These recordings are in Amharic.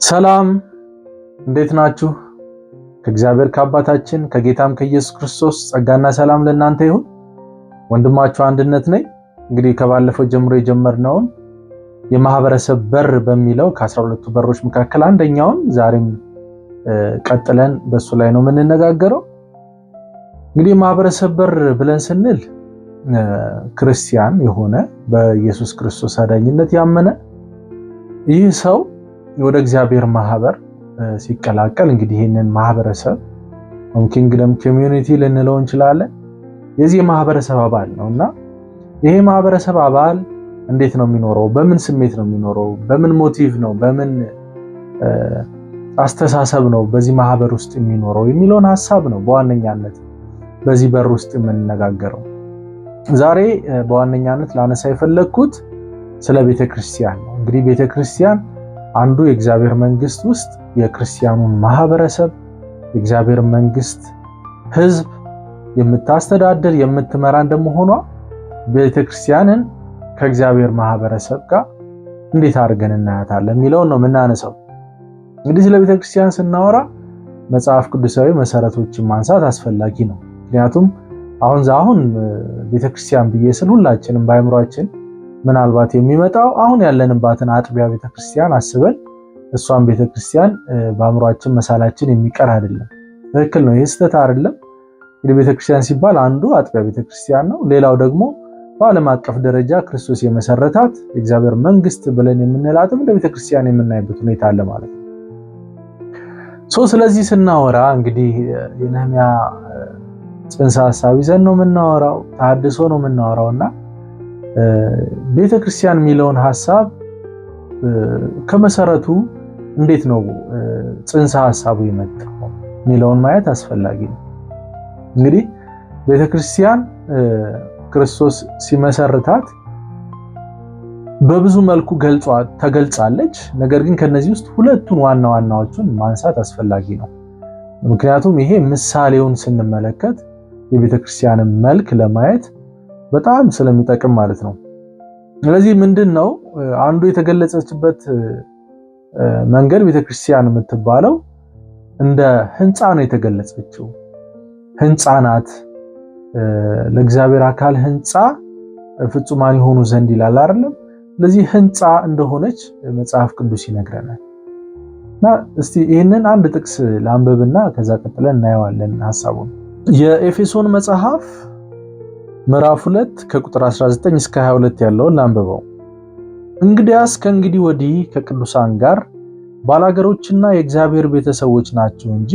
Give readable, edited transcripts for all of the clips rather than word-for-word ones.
ሰላም እንዴት ናችሁ? ከእግዚአብሔር ከአባታችን ከጌታም ከኢየሱስ ክርስቶስ ጸጋና ሰላም ለእናንተ ይሁን። ወንድማችሁ አንድነት ነኝ። እንግዲህ ከባለፈው ጀምሮ የጀመርነውን የማህበረሰብ በር በሚለው ከ12ቱ በሮች መካከል አንደኛውን ዛሬም ቀጥለን በሱ ላይ ነው የምንነጋገረው። እንግዲህ የማህበረሰብ በር ብለን ስንል ክርስቲያን የሆነ በኢየሱስ ክርስቶስ አዳኝነት ያመነ ይህ ሰው ወደ እግዚአብሔር ማህበር ሲቀላቀል እንግዲህ ይሄንን ማህበረሰብ ኪንግደም ኮሚዩኒቲ ልንለው እንችላለን። የዚህ ማህበረሰብ አባል ነውና ይሄ ማህበረሰብ አባል እንዴት ነው የሚኖረው? በምን ስሜት ነው የሚኖረው? በምን ሞቲቭ ነው? በምን አስተሳሰብ ነው በዚህ ማህበር ውስጥ የሚኖረው የሚለውን ሐሳብ ነው በዋነኛነት በዚህ በር ውስጥ የምንነጋገረው። ዛሬ በዋነኛነት ላነሳ የፈለኩት ስለ ቤተክርስቲያን ነው። እንግዲህ ቤተክርስቲያን አንዱ የእግዚአብሔር መንግስት ውስጥ የክርስቲያኑን ማህበረሰብ የእግዚአብሔር መንግስት ህዝብ የምታስተዳድር የምትመራ እንደመሆኗ ቤተክርስቲያንን ከእግዚአብሔር ማህበረሰብ ጋር እንዴት አድርገን እናያታለን የሚለውን ነው የምናነሳው። እንግዲህ ስለ ቤተክርስቲያን ስናወራ መጽሐፍ ቅዱሳዊ መሰረቶችን ማንሳት አስፈላጊ ነው። ምክንያቱም አሁን ቤተክርስቲያን ብዬ ስል ሁላችንም በአእምሯችን ምናልባት የሚመጣው አሁን ያለንባትን አጥቢያ ቤተክርስቲያን አስበን እሷን ቤተክርስቲያን በአእምሯችን መሳላችን የሚቀር አይደለም። ትክክል ነው፣ ይህ ስህተት አይደለም። እንግዲህ ቤተክርስቲያን ሲባል አንዱ አጥቢያ ቤተክርስቲያን ነው። ሌላው ደግሞ በዓለም አቀፍ ደረጃ ክርስቶስ የመሰረታት የእግዚአብሔር መንግስት ብለን የምንላትም እንደ ቤተክርስቲያን የምናይበት ሁኔታ አለ ማለት ነው። ስለዚህ ስናወራ እንግዲህ የነህምያ ጽንሰ ሐሳብ ይዘን ነው የምናወራው፣ ተሐድሶ ነው የምናወራውና ቤተክርስቲያን የሚለውን ሐሳብ ከመሰረቱ እንዴት ነው ጽንሰ ሐሳቡ የመጣው የሚለውን ማየት አስፈላጊ ነው። እንግዲህ ቤተክርስቲያን ክርስቶስ ሲመሰርታት በብዙ መልኩ ተገልጻለች። ነገር ግን ከነዚህ ውስጥ ሁለቱን ዋና ዋናዎቹን ማንሳት አስፈላጊ ነው። ምክንያቱም ይሄ ምሳሌውን ስንመለከት የቤተክርስቲያንን መልክ ለማየት በጣም ስለሚጠቅም ማለት ነው። ስለዚህ ምንድነው አንዱ የተገለጸችበት መንገድ ቤተክርስቲያን የምትባለው እንደ ህንፃ ነው የተገለጸችው። ህንፃ ናት፣ ለእግዚአብሔር አካል ህንፃ ፍጹማን የሆኑ ዘንድ ይላል አይደለም? ስለዚህ ህንፃ እንደሆነች መጽሐፍ ቅዱስ ይነግረናል። እና እስቲ ይህንን አንድ ጥቅስ ላንብብና ከዛ ቀጥለን እናየዋለን ሐሳቡን። የኤፌሶን መጽሐፍ ምዕራፍ 2 ከቁጥር 19 እስከ 22 ያለውን ላንብበው። እንግዲያስ ከእንግዲህ ወዲህ ከቅዱሳን ጋር ባላገሮችና የእግዚአብሔር ቤተሰቦች ናችሁ እንጂ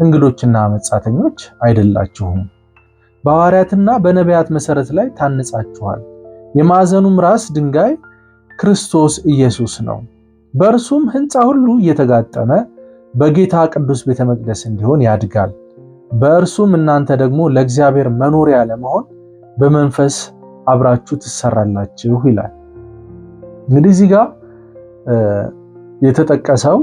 እንግዶችና መጻተኞች አይደላችሁም። በሐዋርያትና በነቢያት መሰረት ላይ ታንጻችኋል። የማዕዘኑም ራስ ድንጋይ ክርስቶስ ኢየሱስ ነው። በእርሱም ሕንፃ ሁሉ እየተጋጠመ በጌታ ቅዱስ ቤተ መቅደስ እንዲሆን ያድጋል። በእርሱም እናንተ ደግሞ ለእግዚአብሔር መኖሪያ ለመሆን በመንፈስ አብራችሁ ትሰራላችሁ ይላል። እንግዲህ እዚህ ጋር የተጠቀሰው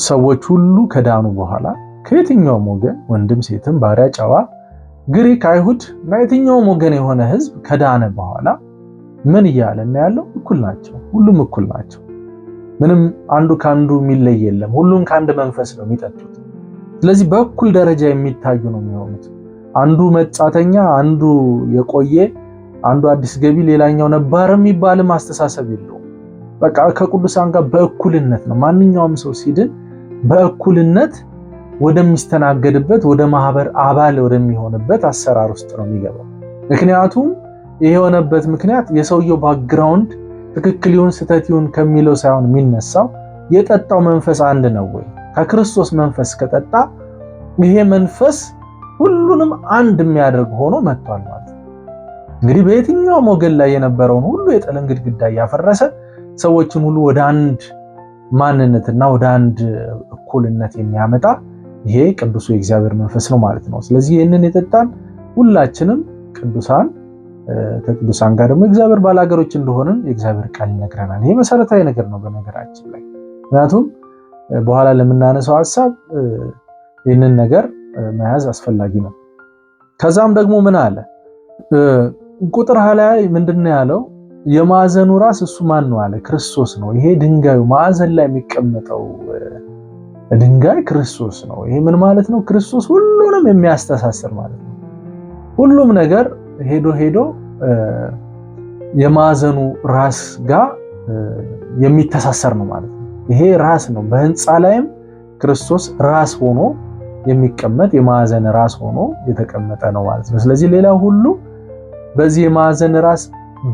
ሰዎች ሁሉ ከዳኑ በኋላ ከየትኛውም ወገን ወንድም፣ ሴትም፣ ባሪያ፣ ጨዋ፣ ግሪክ፣ አይሁድ እና የትኛውም ወገን የሆነ ህዝብ ከዳነ በኋላ ምን እያለ እና ያለው እኩል ናቸው። ሁሉም እኩል ናቸው። ምንም አንዱ ካንዱ የሚለይ የለም። ሁሉም ከአንድ መንፈስ ነው የሚጠጡት። ስለዚህ በእኩል ደረጃ የሚታዩ ነው የሚሆኑት። አንዱ መጻተኛ፣ አንዱ የቆየ፣ አንዱ አዲስ ገቢ፣ ሌላኛው ነባር የሚባልም አስተሳሰብ የለውም። በቃ ከቅዱሳን ጋር በእኩልነት ነው። ማንኛውም ሰው ሲድን በእኩልነት ወደሚስተናገድበት ወደ ማህበር አባል ወደሚሆንበት አሰራር ውስጥ ነው የሚገባው። ምክንያቱም ይሄ የሆነበት ምክንያት የሰውየው ባክግራውንድ ትክክል ይሁን ስህተት ይሁን ከሚለው ሳይሆን የሚነሳው የጠጣው መንፈስ አንድ ነው ወይ? ከክርስቶስ መንፈስ ከጠጣ ይሄ መንፈስ ሁሉንም አንድ የሚያደርግ ሆኖ መጥቷል ማለት ነው። እንግዲህ በየትኛውም ወገን ላይ የነበረውን ሁሉ የጥልን ግድግዳ እያፈረሰ ሰዎችን ሁሉ ወደ አንድ ማንነትና ወደ አንድ እኩልነት የሚያመጣ ይሄ ቅዱሱ የእግዚአብሔር መንፈስ ነው ማለት ነው። ስለዚህ ይህንን የጠጣን ሁላችንም ቅዱሳን ከቅዱሳን ጋር ደግሞ እግዚአብሔር ባላገሮች እንደሆንን የእግዚአብሔር ቃል ይነግረናል። ይሄ መሰረታዊ ነገር ነው በነገራችን ላይ። ምክንያቱም በኋላ ለምናነሳው ሐሳብ ይህንን ነገር መያዝ አስፈላጊ ነው። ከዛም ደግሞ ምን አለ ቁጥር 20 ላይ ምንድነው ያለው? የማዕዘኑ ራስ እሱ ማን ነው አለ? ክርስቶስ ነው። ይሄ ድንጋዩ ማዕዘን ላይ የሚቀመጠው ድንጋይ ክርስቶስ ነው። ይሄ ምን ማለት ነው? ክርስቶስ ሁሉንም የሚያስተሳስር ማለት ነው። ሁሉም ነገር ሄዶ ሄዶ የማዕዘኑ ራስ ጋር የሚተሳሰር ነው ማለት ነው። ይሄ ራስ ነው። በህንፃ ላይም ክርስቶስ ራስ ሆኖ የሚቀመጥ የማዕዘን ራስ ሆኖ የተቀመጠ ነው ማለት ነው። ስለዚህ ሌላው ሁሉ በዚህ የማዕዘን ራስ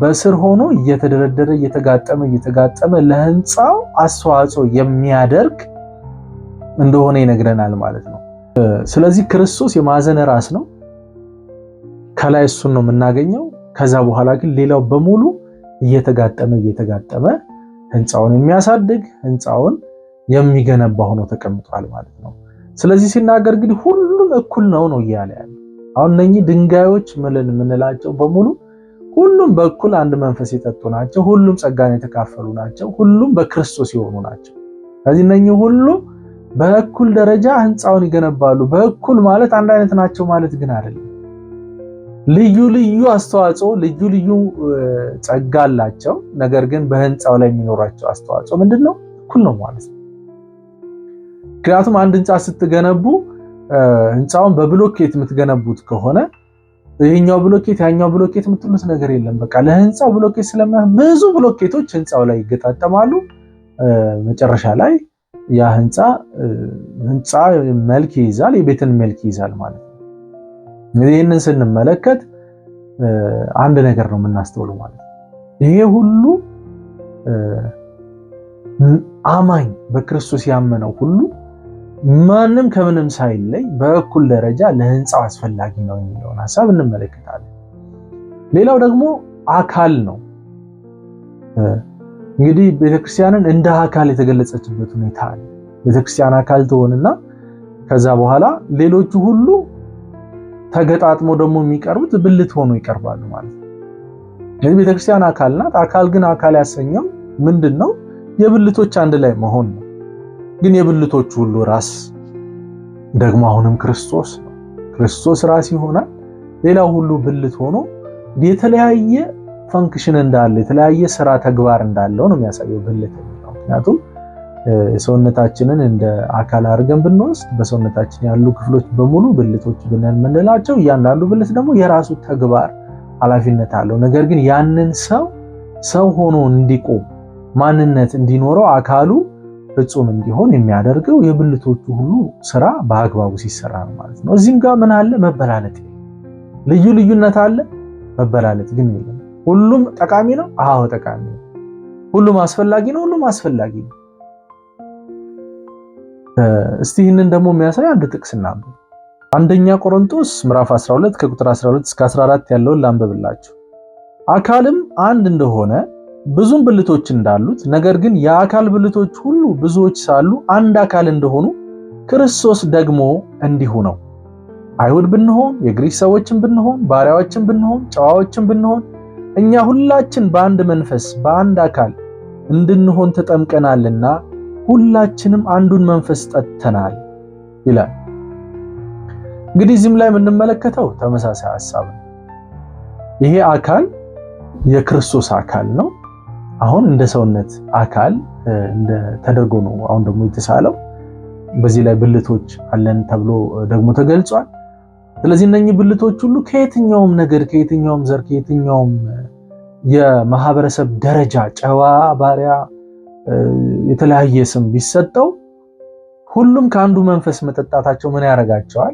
በስር ሆኖ እየተደረደረ እየተጋጠመ ለህንፃው አስተዋጽኦ የሚያደርግ እንደሆነ ይነግረናል ማለት ነው። ስለዚህ ክርስቶስ የማዕዘን ራስ ነው። ከላይ እሱን ነው የምናገኘው። ከዛ በኋላ ግን ሌላው በሙሉ እየተጋጠመ ህንፃውን የሚያሳድግ ህንፃውን የሚገነባ ሆኖ ተቀምጧል ማለት ነው። ስለዚህ ሲናገር እንግዲህ ሁሉም እኩል ነው እያለ ያለው። አሁን እነኚህ ድንጋዮች የምንላቸው በሙሉ ሁሉም በእኩል አንድ መንፈስ የጠጡ ናቸው። ሁሉም ጸጋን የተካፈሉ ናቸው። ሁሉም በክርስቶስ የሆኑ ናቸው። ስለዚህ እነኚህ ሁሉ በእኩል ደረጃ ህንፃውን ይገነባሉ። በእኩል ማለት አንድ አይነት ናቸው ማለት ግን አይደለም። ልዩ ልዩ አስተዋጽኦ፣ ልዩ ልዩ ጸጋ አላቸው። ነገር ግን በህንፃው ላይ የሚኖራቸው አስተዋጽኦ ምንድነው? እኩል ነው ማለት ነው። ምክንያቱም አንድ ህንፃ ስትገነቡ ህንፃውን በብሎኬት የምትገነቡት ከሆነ ይሄኛው ብሎኬት ያኛው ብሎኬት የምትሉት ነገር የለም። በቃ ለህንፃው ብሎኬት ብዙ ብሎኬቶች ህንፃው ላይ ይገጣጠማሉ። መጨረሻ ላይ ያ ህንፃ መልክ ይይዛል፣ የቤትን መልክ ይይዛል ማለት ነው። ይህንን ስንመለከት አንድ ነገር ነው የምናስተውለው ማለት ነው። ይሄ ሁሉ አማኝ በክርስቶስ ያመነው ሁሉ ማንም ከምንም ሳይለይ በእኩል ደረጃ ለህንፃው አስፈላጊ ነው የሚለውን ሐሳብ እንመለከታለን። ሌላው ደግሞ አካል ነው። እንግዲህ ቤተክርስቲያንን እንደ አካል የተገለጸችበት ሁኔታ አለ። ቤተክርስቲያን አካል ትሆንና ከዛ በኋላ ሌሎቹ ሁሉ ተገጣጥሞ ደግሞ የሚቀርቡት ብልት ሆኖ ይቀርባሉ ማለት ነው። ስለዚህ ቤተክርስቲያን አካል ናት። አካል ግን አካል ያሰኘው ምንድነው? የብልቶች አንድ ላይ መሆን ነው። ግን የብልቶች ሁሉ ራስ ደግሞ አሁንም ክርስቶስ ነው። ክርስቶስ ራስ ይሆናል። ሌላው ሁሉ ብልት ሆኖ የተለያየ ፈንክሽን እንዳለ የተለያየ ስራ ተግባር እንዳለው ነው የሚያሳየው ብልት ነው። ምክንያቱም ሰውነታችንን እንደ አካል አድርገን ብንወስድ በሰውነታችን ያሉ ክፍሎች በሙሉ ብልቶች ብለን የምንላቸው እያንዳንዱ ብልት ደግሞ የራሱ ተግባር ኃላፊነት አለው። ነገር ግን ያንን ሰው ሆኖ እንዲቆም ማንነት እንዲኖረው አካሉ ፍጹም እንዲሆን የሚያደርገው የብልቶቹ ሁሉ ስራ በአግባቡ ሲሰራ ነው ማለት ነው። እዚህም ጋር ምን አለ? መበላለጥ። ልዩ ልዩነት አለ፣ መበላለጥ ግን የለም። ሁሉም ጠቃሚ ነው። አዎ ጠቃሚ ነው። ሁሉም አስፈላጊ ነው። ሁሉም አስፈላጊ ነው። እስቲ ይህንን ደግሞ የሚያሳይ አንድ ጥቅስ እናንብብ። አንደኛ ቆሮንቶስ ምዕራፍ 12 ከቁጥር 12 እስከ 14 ያለውን ላንብብላችሁ። አካልም አንድ እንደሆነ ብዙም ብልቶች እንዳሉት፣ ነገር ግን የአካል ብልቶች ሁሉ ብዙዎች ሳሉ አንድ አካል እንደሆኑ ክርስቶስ ደግሞ እንዲሁ ነው። አይሁድ ብንሆን፣ የግሪክ ሰዎችን ብንሆን፣ ባሪያዎችን ብንሆን፣ ጨዋዎችን ብንሆን እኛ ሁላችን በአንድ መንፈስ በአንድ አካል እንድንሆን ተጠምቀናልና ሁላችንም አንዱን መንፈስ ጠጥተናል ይላል። እንግዲህ እዚህም ላይ የምንመለከተው ተመሳሳይ ሐሳብ ነው። ይሄ አካል የክርስቶስ አካል ነው። አሁን እንደ ሰውነት አካል ተደርጎ ነው አሁን ደግሞ የተሳለው። በዚህ ላይ ብልቶች አለን ተብሎ ደግሞ ተገልጿል። ስለዚህ እነኚህ ብልቶች ሁሉ ከየትኛውም ነገር፣ ከየትኛውም ዘር፣ ከየትኛውም የማህበረሰብ ደረጃ ጨዋ፣ ባሪያ፣ የተለያየ ስም ቢሰጠው ሁሉም ከአንዱ መንፈስ መጠጣታቸው ምን ያደርጋቸዋል?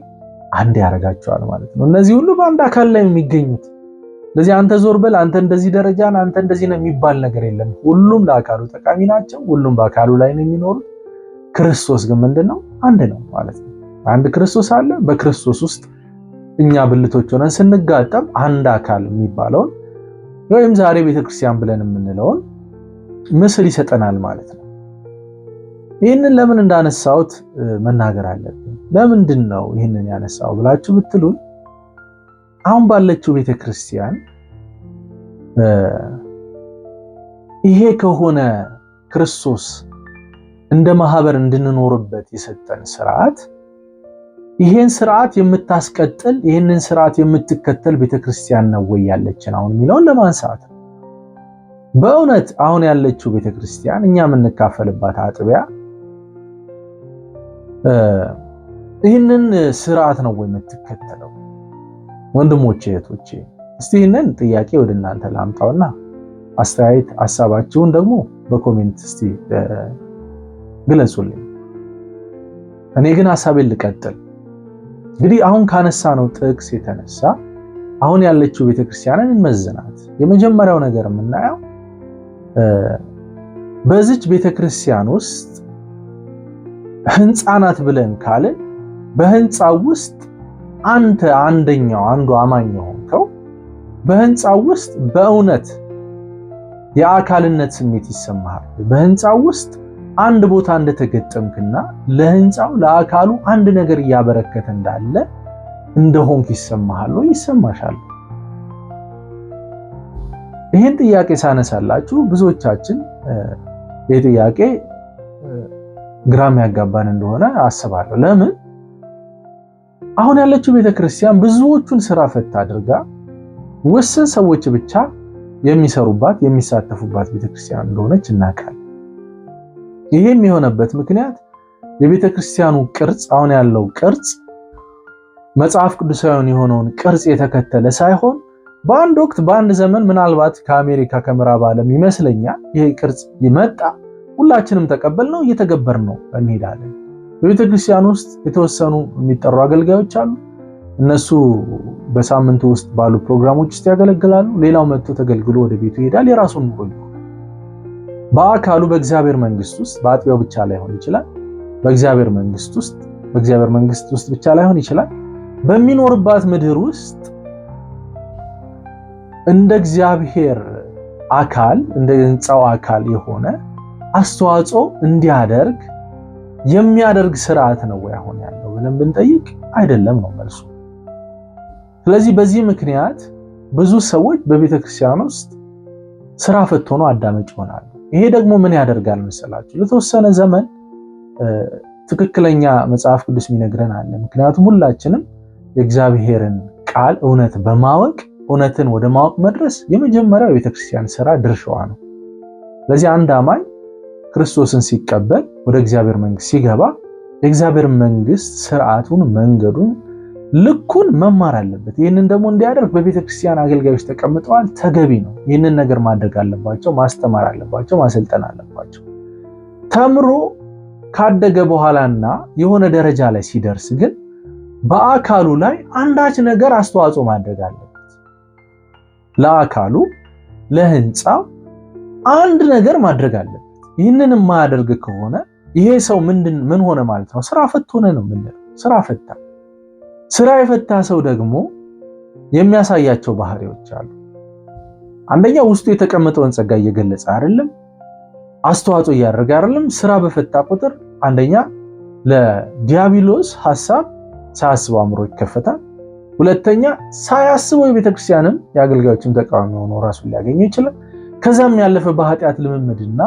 አንድ ያደርጋቸዋል ማለት ነው። እነዚህ ሁሉ በአንድ አካል ላይ የሚገኙት። ስለዚህ አንተ ዞር በል፣ አንተ እንደዚህ ደረጃ ነህ፣ አንተ እንደዚህ ነው የሚባል ነገር የለም። ሁሉም ለአካሉ ጠቃሚ ናቸው። ሁሉም በአካሉ ላይ ነው የሚኖሩት። ክርስቶስ ግን ምንድነው? አንድ ነው ማለት ነው። አንድ ክርስቶስ አለ። በክርስቶስ ውስጥ እኛ ብልቶች ሆነን ስንጋጠም አንድ አካል የሚባለውን ወይም ዛሬ ቤተክርስቲያን ብለን የምንለውን ምስል ይሰጠናል ማለት ነው። ይህንን ለምን እንዳነሳሁት መናገር አለብን። ለምንድን ነው ይህንን ያነሳው ብላችሁ ብትሉን አሁን ባለችው ቤተክርስቲያን ይሄ ከሆነ ክርስቶስ እንደ ማህበር እንድንኖርበት የሰጠን ስርዓት፣ ይሄን ስርዓት የምታስቀጥል ይሄንን ስርዓት የምትከተል ቤተክርስቲያን ነው ወይ ያለችን አሁን የሚለውን ለማንሳት ነው። በእውነት አሁን ያለችው ቤተክርስቲያን እኛ የምንካፈልባት አጥቢያ ይህንን ስርዓት ነው ወይ የምትከተለው? ወንድሞቼ እህቶቼ፣ እስቲ ይህንን ጥያቄ ወደ እናንተ ላምጣውና አስተያየት ሐሳባችሁን ደግሞ በኮሜንት እስቲ ግለጹልኝ። እኔ ግን ሐሳቤን ልቀጥል። እንግዲህ አሁን ካነሳነው ጥቅስ የተነሳ አሁን ያለችው ቤተክርስቲያንን እንመዝናት። የመጀመሪያው ነገር የምናየው በዚች ቤተክርስቲያን ውስጥ ህንፃ ናት ብለን ካልን በህንፃው ውስጥ አንዱ አማኝ ሆንከው በህንፃው ውስጥ በእውነት የአካልነት ስሜት ይሰማሃል። በህንፃው ውስጥ አንድ ቦታ እንደተገጠምክና ለህንፃው ለአካሉ አንድ ነገር እያበረከተ እንዳለ እንደሆንክ ይሰማሃል ወይ? ይሰማሻል? ይህን ጥያቄ ሳነሳላችሁ ብዙዎቻችን ይህ ጥያቄ ግራም ያጋባን እንደሆነ አስባለሁ። ለምን? አሁን ያለችው ቤተክርስቲያን ብዙዎቹን ስራ ፈታ አድርጋ ውስን ሰዎች ብቻ የሚሰሩባት የሚሳተፉባት ቤተክርስቲያን እንደሆነች እናውቃለን። ይሄም የሆነበት ምክንያት የቤተክርስቲያኑ ቅርጽ አሁን ያለው ቅርጽ መጽሐፍ ቅዱሳዊውን የሆነውን ቅርጽ የተከተለ ሳይሆን በአንድ ወቅት በአንድ ዘመን ምናልባት ከአሜሪካ ከምዕራብ ዓለም ይመስለኛል ይሄ ቅርጽ ይመጣ፣ ሁላችንም ተቀበልነው፣ እየተገበርነው እንሄዳለን። በቤተክርስቲያን ውስጥ የተወሰኑ የሚጠሩ አገልጋዮች አሉ። እነሱ በሳምንቱ ውስጥ ባሉ ፕሮግራሞች ውስጥ ያገለግላሉ። ሌላው መጥቶ ተገልግሎ ወደ ቤቱ ይሄዳል፣ የራሱን ኑሮ ይኖራል። በአካሉ በእግዚአብሔር መንግስት ውስጥ በአጥቢያው ብቻ ላይሆን ይችላል። በእግዚአብሔር መንግስት ውስጥ ብቻ ላይሆን ይችላል። በሚኖርባት ምድር ውስጥ እንደ እግዚአብሔር አካል እንደ ሕንፃው አካል የሆነ አስተዋጽኦ እንዲያደርግ የሚያደርግ ስርዓት ነው ወይ አሁን ያለው ብለን ብንጠይቅ አይደለም ነው መልሱ። ስለዚህ በዚህ ምክንያት ብዙ ሰዎች በቤተክርስቲያን ውስጥ ስራ ፈት ሆነው አዳማጭ ይሆናሉ። ይሄ ደግሞ ምን ያደርጋል መሰላችሁ? ለተወሰነ ዘመን ትክክለኛ መጽሐፍ ቅዱስ የሚነግረን አለ። ምክንያቱም ሁላችንም የእግዚአብሔርን ቃል እውነት በማወቅ እውነትን ወደ ማወቅ መድረስ የመጀመሪያው የቤተክርስቲያን ስራ ድርሻዋ ነው። ስለዚህ አንድ አማኝ ክርስቶስን ሲቀበል ወደ እግዚአብሔር መንግስት ሲገባ የእግዚአብሔር መንግስት ስርዓቱን፣ መንገዱን፣ ልኩን መማር አለበት። ይህንን ደግሞ እንዲያደርግ በቤተክርስቲያን አገልጋዮች ተቀምጠዋል። ተገቢ ነው። ይህንን ነገር ማድረግ አለባቸው፣ ማስተማር አለባቸው፣ ማሰልጠን አለባቸው። ተምሮ ካደገ በኋላና የሆነ ደረጃ ላይ ሲደርስ ግን በአካሉ ላይ አንዳች ነገር አስተዋጽኦ ማድረግ አለበት። ለአካሉ ለህንፃው አንድ ነገር ማድረግ አለበት። ይህንን የማያደርግ ከሆነ ይሄ ሰው ምን ሆነ ማለት ነው? ስራ ፈት ሆነ ነው የምንለው። ስራ ፈታ። ስራ የፈታ ሰው ደግሞ የሚያሳያቸው ባህሪዎች አሉ። አንደኛ ውስጡ የተቀመጠውን ጸጋ እየገለጸ አይደለም፣ አስተዋጽኦ እያደረገ አይደለም። ስራ በፈታ ቁጥር አንደኛ ለዲያብሎስ ሐሳብ ሳያስበው አእምሮ ይከፈታል። ሁለተኛ ሳያስበው የቤተክርስቲያንም የአገልጋዮችም ተቃዋሚ ሆኖ ራሱን ሊያገኘው ይችላል። ከዛም ያለፈ በኃጢአት ልምምድና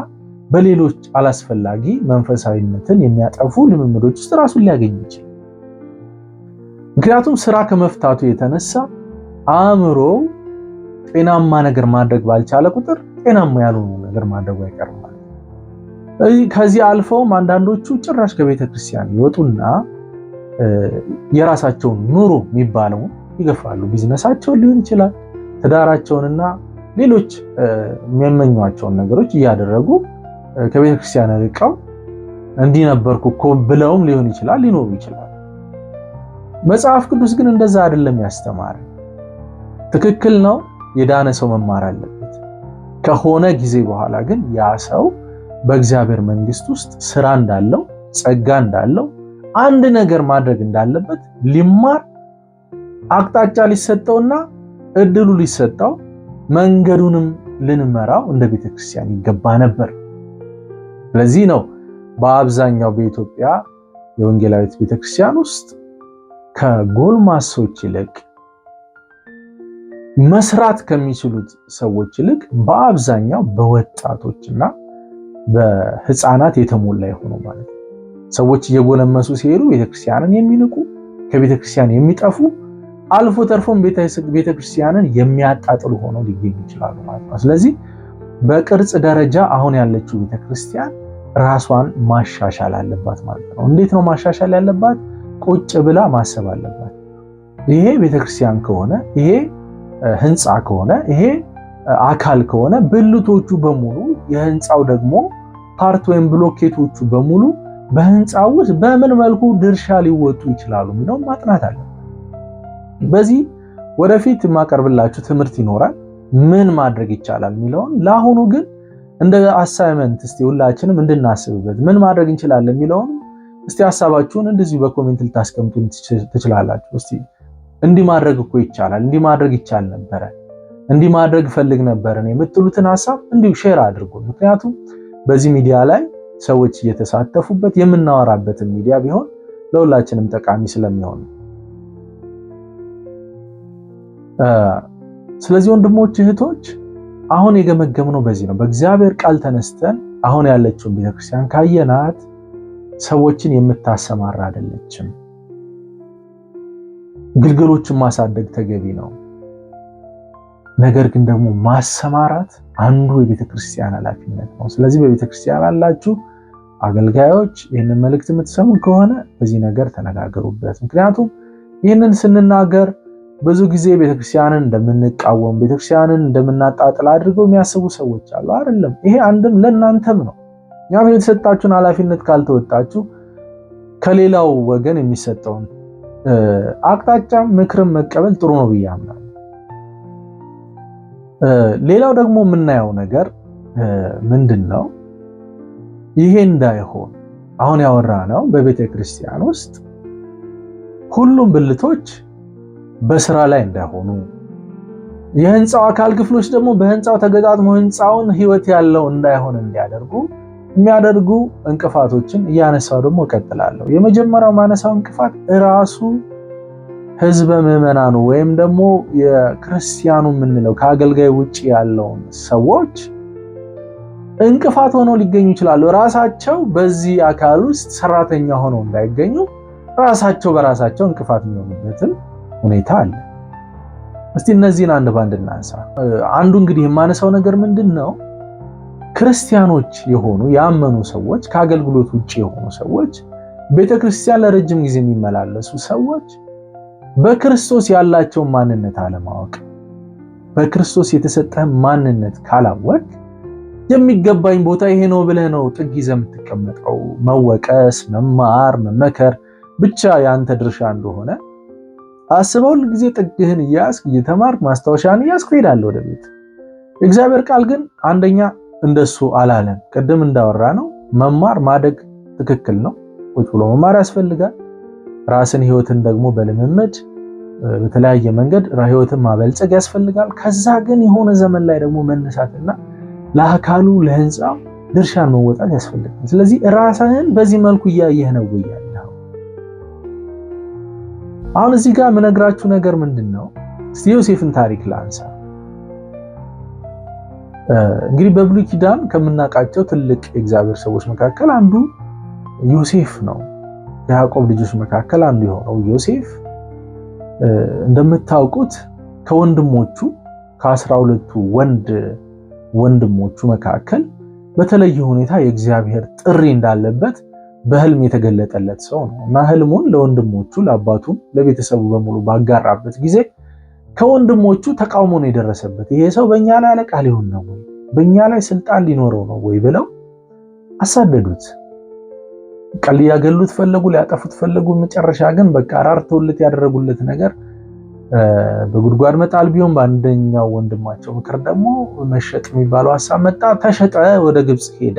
በሌሎች አላስፈላጊ መንፈሳዊነትን የሚያጠፉ ልምምዶች ውስጥ ራሱን ሊያገኝ ይችላል። ምክንያቱም ስራ ከመፍታቱ የተነሳ አእምሮ ጤናማ ነገር ማድረግ ባልቻለ ቁጥር ጤናማ ያልሆነ ነገር ማድረጉ አይቀርም ማለት ነው። ከዚህ አልፈውም አንዳንዶቹ ጭራሽ ከቤተ ክርስቲያን ይወጡና የራሳቸውን ኑሮ የሚባለው ይገፋሉ። ቢዝነሳቸውን ሊሆን ይችላል፣ ትዳራቸውንና ሌሎች የሚመኟቸውን ነገሮች እያደረጉ ከቤተ ክርስቲያን ርቀው እንዲህ ነበርኩ እኮ ብለውም ሊሆን ይችላል፣ ሊኖሩ ይችላል። መጽሐፍ ቅዱስ ግን እንደዛ አይደለም ያስተማረ። ትክክል ነው፣ የዳነ ሰው መማር አለበት። ከሆነ ጊዜ በኋላ ግን ያ ሰው በእግዚአብሔር መንግስት ውስጥ ስራ እንዳለው፣ ጸጋ እንዳለው፣ አንድ ነገር ማድረግ እንዳለበት ሊማር አቅጣጫ ሊሰጠውና እድሉ ሊሰጠው መንገዱንም ልንመራው እንደ ቤተክርስቲያን ይገባ ነበር። ለዚህ ነው በአብዛኛው በኢትዮጵያ የወንጌላዊት ቤተክርስቲያን ውስጥ ከጎልማሶች ይልቅ መስራት ከሚችሉት ሰዎች ይልቅ በአብዛኛው በወጣቶችና በህፃናት የተሞላ የሆኑ ማለት ነው። ሰዎች እየጎለመሱ ሲሄዱ ቤተክርስቲያንን የሚንቁ፣ ከቤተክርስቲያን የሚጠፉ፣ አልፎ ተርፎም ቤተክርስቲያንን የሚያጣጥሉ ሆነው ሊገኙ ይችላሉ ማለት ነው። ስለዚህ በቅርጽ ደረጃ አሁን ያለችው ቤተክርስቲያን ራሷን ማሻሻል አለባት ማለት ነው። እንዴት ነው ማሻሻል ያለባት? ቁጭ ብላ ማሰብ አለባት። ይሄ ቤተክርስቲያን ከሆነ፣ ይሄ ህንፃ ከሆነ፣ ይሄ አካል ከሆነ ብልቶቹ በሙሉ የህንፃው ደግሞ ፓርት ወይም ብሎኬቶቹ በሙሉ በህንፃው ውስጥ በምን መልኩ ድርሻ ሊወጡ ይችላሉ የሚለው ማጥናት አለ። በዚህ ወደፊት የማቀርብላችሁ ትምህርት ይኖራል፣ ምን ማድረግ ይቻላል የሚለውን። ለአሁኑ ግን እንደ አሳይመንት እስቲ ሁላችንም እንድናስብበት ምን ማድረግ እንችላለን የሚለውን እስቲ ሐሳባችሁን እንደዚህ በኮሜንት ልታስቀምጡ ትችላላችሁ። እስቲ እንዲህ ማድረግ እኮ ይቻላል፣ እንዲህ ማድረግ ይቻል ነበረ፣ እንዲህ ማድረግ ፈልግ ነበር የምትሉትን ሐሳብ እንዲሁ ሼር አድርጉ። ምክንያቱም በዚህ ሚዲያ ላይ ሰዎች እየተሳተፉበት የምናወራበትን ሚዲያ ቢሆን ለሁላችንም ጠቃሚ ስለሚሆን፣ ስለዚህ ወንድሞች እህቶች አሁን የገመገምነው በዚህ ነው። በእግዚአብሔር ቃል ተነስተን አሁን ያለችውን ቤተክርስቲያን ካየናት ሰዎችን የምታሰማራ አይደለችም። ግልገሎችን ማሳደግ ተገቢ ነው። ነገር ግን ደግሞ ማሰማራት አንዱ የቤተክርስቲያን ኃላፊነት ነው። ስለዚህ በቤተክርስቲያን ያላችሁ አገልጋዮች ይህንን መልእክት የምትሰሙ ከሆነ በዚህ ነገር ተነጋገሩበት። ምክንያቱም ይህንን ስንናገር ብዙ ጊዜ ቤተክርስቲያንን እንደምንቃወም ቤተክርስቲያንን እንደምናጣጥል አድርገው የሚያስቡ ሰዎች አሉ። አይደለም። ይሄ አንድም ለእናንተም ነው። ምክንያቱም የተሰጣችሁን ኃላፊነት ካልተወጣችሁ ከሌላው ወገን የሚሰጠውን አቅጣጫ ምክርም መቀበል ጥሩ ነው ብዬ አምናለሁ። ሌላው ደግሞ የምናየው ነገር ምንድነው? ይሄ እንዳይሆን አሁን ያወራነው በቤተክርስቲያን ውስጥ ሁሉም ብልቶች በስራ ላይ እንዳይሆኑ፣ የህንፃው አካል ክፍሎች ደግሞ በህንፃው ተገጣጥሞ ህንፃውን ህይወት ያለው እንዳይሆን እንዲያደርጉ የሚያደርጉ እንቅፋቶችን እያነሳው ደግሞ እቀጥላለሁ። የመጀመሪያው ማነሳው እንቅፋት ራሱ ህዝበ ምዕመናኑ ወይም ደግሞ የክርስቲያኑ የምንለው ከአገልጋይ ውጪ ያለውን ሰዎች እንቅፋት ሆነው ሊገኙ ይችላሉ። ራሳቸው በዚህ አካል ውስጥ ሰራተኛ ሆነው እንዳይገኙ ራሳቸው በራሳቸው እንቅፋት የሚሆኑበትን ሁኔታ አለ። እስቲ እነዚህን አንድ ባንድ እናንሳ። አንዱ እንግዲህ የማነሳው ነገር ምንድነው? ክርስቲያኖች የሆኑ ያመኑ ሰዎች፣ ከአገልግሎት ውጪ የሆኑ ሰዎች፣ ቤተክርስቲያን ለረጅም ጊዜ የሚመላለሱ ሰዎች በክርስቶስ ያላቸው ማንነት አለማወቅ። በክርስቶስ የተሰጠ ማንነት ካላወቅ የሚገባኝ ቦታ ይሄ ነው ብለህ ነው ጥግ ይዘህ የምትቀመጠው። መወቀስ፣ መማር፣ መመከር ብቻ ያንተ ድርሻ እንደሆነ አስበው። ጊዜ ጥግህን እያስክ እየተማርክ ማስታወሻን እያስክ ሄዳለህ ወደ ቤት። የእግዚአብሔር ቃል ግን አንደኛ እንደሱ አላለም። ቅድም እንዳወራ ነው መማር ማደግ ትክክል ነው። ቁጭ ብሎ መማር ያስፈልጋል። ራስን ህይወትን ደግሞ በልምምድ በተለያየ መንገድ ህይወትን ማበልጸግ ያስፈልጋል። ከዛ ግን የሆነ ዘመን ላይ ደግሞ መነሳትና ለአካሉ ለህንፃው ድርሻን መወጣት ያስፈልጋል። ስለዚህ ራስህን በዚህ መልኩ እያየህ ነው ያለው። አሁን እዚህ ጋር የምነግራችሁ ነገር ምንድነው? እስቲ ዮሴፍን ታሪክ ላንሳ። እንግዲህ በብሉይ ኪዳን ከምናውቃቸው ትልቅ የእግዚአብሔር ሰዎች መካከል አንዱ ዮሴፍ ነው። የያዕቆብ ልጆች መካከል አንዱ የሆነው ዮሴፍ እንደምታውቁት ከወንድሞቹ ከ12ቱ ወንድሞቹ መካከል በተለየ ሁኔታ የእግዚአብሔር ጥሪ እንዳለበት በህልም የተገለጠለት ሰው ነው እና ህልሙን ለወንድሞቹ ለአባቱም ለቤተሰቡ በሙሉ ባጋራበት ጊዜ ከወንድሞቹ ተቃውሞ ነው የደረሰበት። ይሄ ሰው በእኛ ላይ አለቃ ሊሆን ነው ወይ? በእኛ ላይ ስልጣን ሊኖረው ነው ወይ? ብለው አሳደዱት። ቀል ያገሉት ፈለጉ፣ ሊያጠፉት ፈለጉ። መጨረሻ ግን በቃ ራርተውለት ያደረጉለት ነገር በጉድጓድ መጣል ቢሆን በአንደኛው ወንድማቸው ምክር ደግሞ መሸጥ የሚባለው ሐሳብ መጣ። ተሸጠ፣ ወደ ግብጽ ሄደ።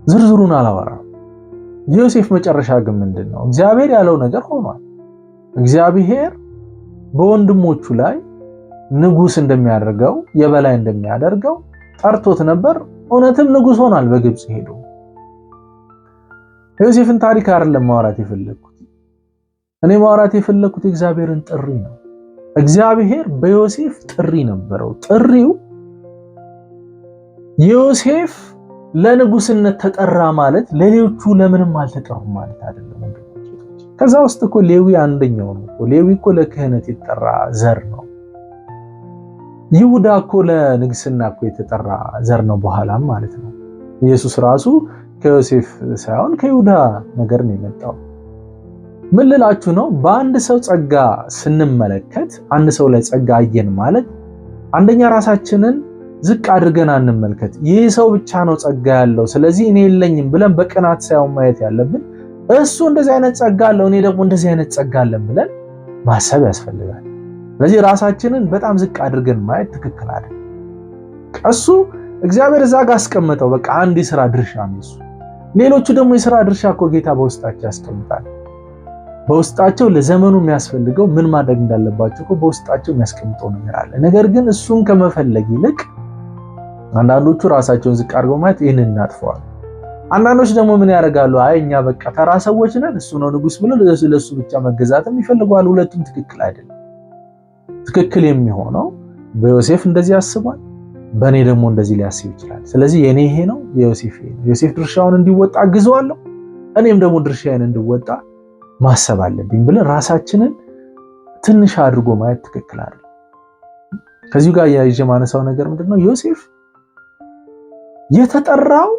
ዝርዝሩን አላወራም። ዮሴፍ መጨረሻ ግን ምንድነው? እግዚአብሔር ያለው ነገር ሆኗል። እግዚአብሔር በወንድሞቹ ላይ ንጉስ እንደሚያደርገው የበላይ እንደሚያደርገው ጠርቶት ነበር። እውነትም ንጉስ ሆኗል በግብጽ ሄዶ። ዮሴፍን ታሪክ አይደለም ማውራት የፈለኩት። እኔ ማውራት የፈለኩት እግዚአብሔርን ጥሪ ነው። እግዚአብሔር በዮሴፍ ጥሪ ነበረው። ጥሪው ዮሴፍ ለንጉስነት ተጠራ ማለት ለሌሎቹ ለምንም አልተጠሩም ማለት አይደለም። ከዛ ውስጥ እኮ ሌዊ አንደኛው ነው። ሌዊ እኮ ለክህነት የተጠራ ዘር ነው። ይሁዳ እኮ ለንግስና እኮ የተጠራ ዘር ነው በኋላም ማለት ነው። ኢየሱስ ራሱ ከዮሴፍ ሳይሆን ከይሁዳ ነገር ነው የመጣው። ምን ልላችሁ ነው? በአንድ ሰው ጸጋ ስንመለከት አንድ ሰው ላይ ጸጋ አየን ማለት አንደኛ ራሳችንን ዝቅ አድርገን አንመልከት። ይህ ሰው ብቻ ነው ጸጋ ያለው ስለዚህ እኔ የለኝም ብለን በቅናት ሳይሆን ማየት ያለብን እሱ እንደዚህ አይነት ጸጋ አለው እኔ ደግሞ እንደዚህ አይነት ጸጋ አለን ብለን ማሰብ ያስፈልጋል። ስለዚህ ራሳችንን በጣም ዝቅ አድርገን ማየት ትክክል አይደለም። እሱ እግዚአብሔር እዛ ጋር አስቀመጠው በቃ አንድ የሥራ ድርሻ ነው እሱ። ሌሎቹ ደግሞ የሥራ ድርሻ እኮ ጌታ በውስጣቸው ያስቀምጣል። በውስጣቸው ለዘመኑ የሚያስፈልገው ምን ማድረግ እንዳለባቸው እኮ በውስጣቸው የሚያስቀምጠው ነገር አለ። ነገር ግን እሱን ከመፈለግ ይልቅ አንዳንዶቹ ራሳቸውን ዝቅ አድርገው ማየት ይህንን እናጥፈዋል። አንዳንዶች ደግሞ ምን ያደርጋሉ? አይ እኛ በቃ ተራ ሰዎች ነን እሱ ነው ንጉስ ብለው ለሱ ብቻ መገዛትም ይፈልጋሉ። ሁለቱም ትክክል አይደለም። ትክክል የሚሆነው በዮሴፍ እንደዚህ ያስባል፣ በእኔ ደግሞ እንደዚህ ሊያስብ ይችላል። ስለዚህ የኔ ይሄ ነው፣ የዮሴፍ ይሄ ነው። ዮሴፍ ድርሻውን እንዲወጣ አግዘዋለሁ፣ እኔም ደግሞ ድርሻዬን እንድወጣ ማሰብ አለብኝ ብለን ራሳችንን ትንሽ አድርጎ ማየት ትክክል አይደለም። ከዚሁ ጋር ያይዤ ማነሳው ነገር ምንድነው? ዮሴፍ የተጠራው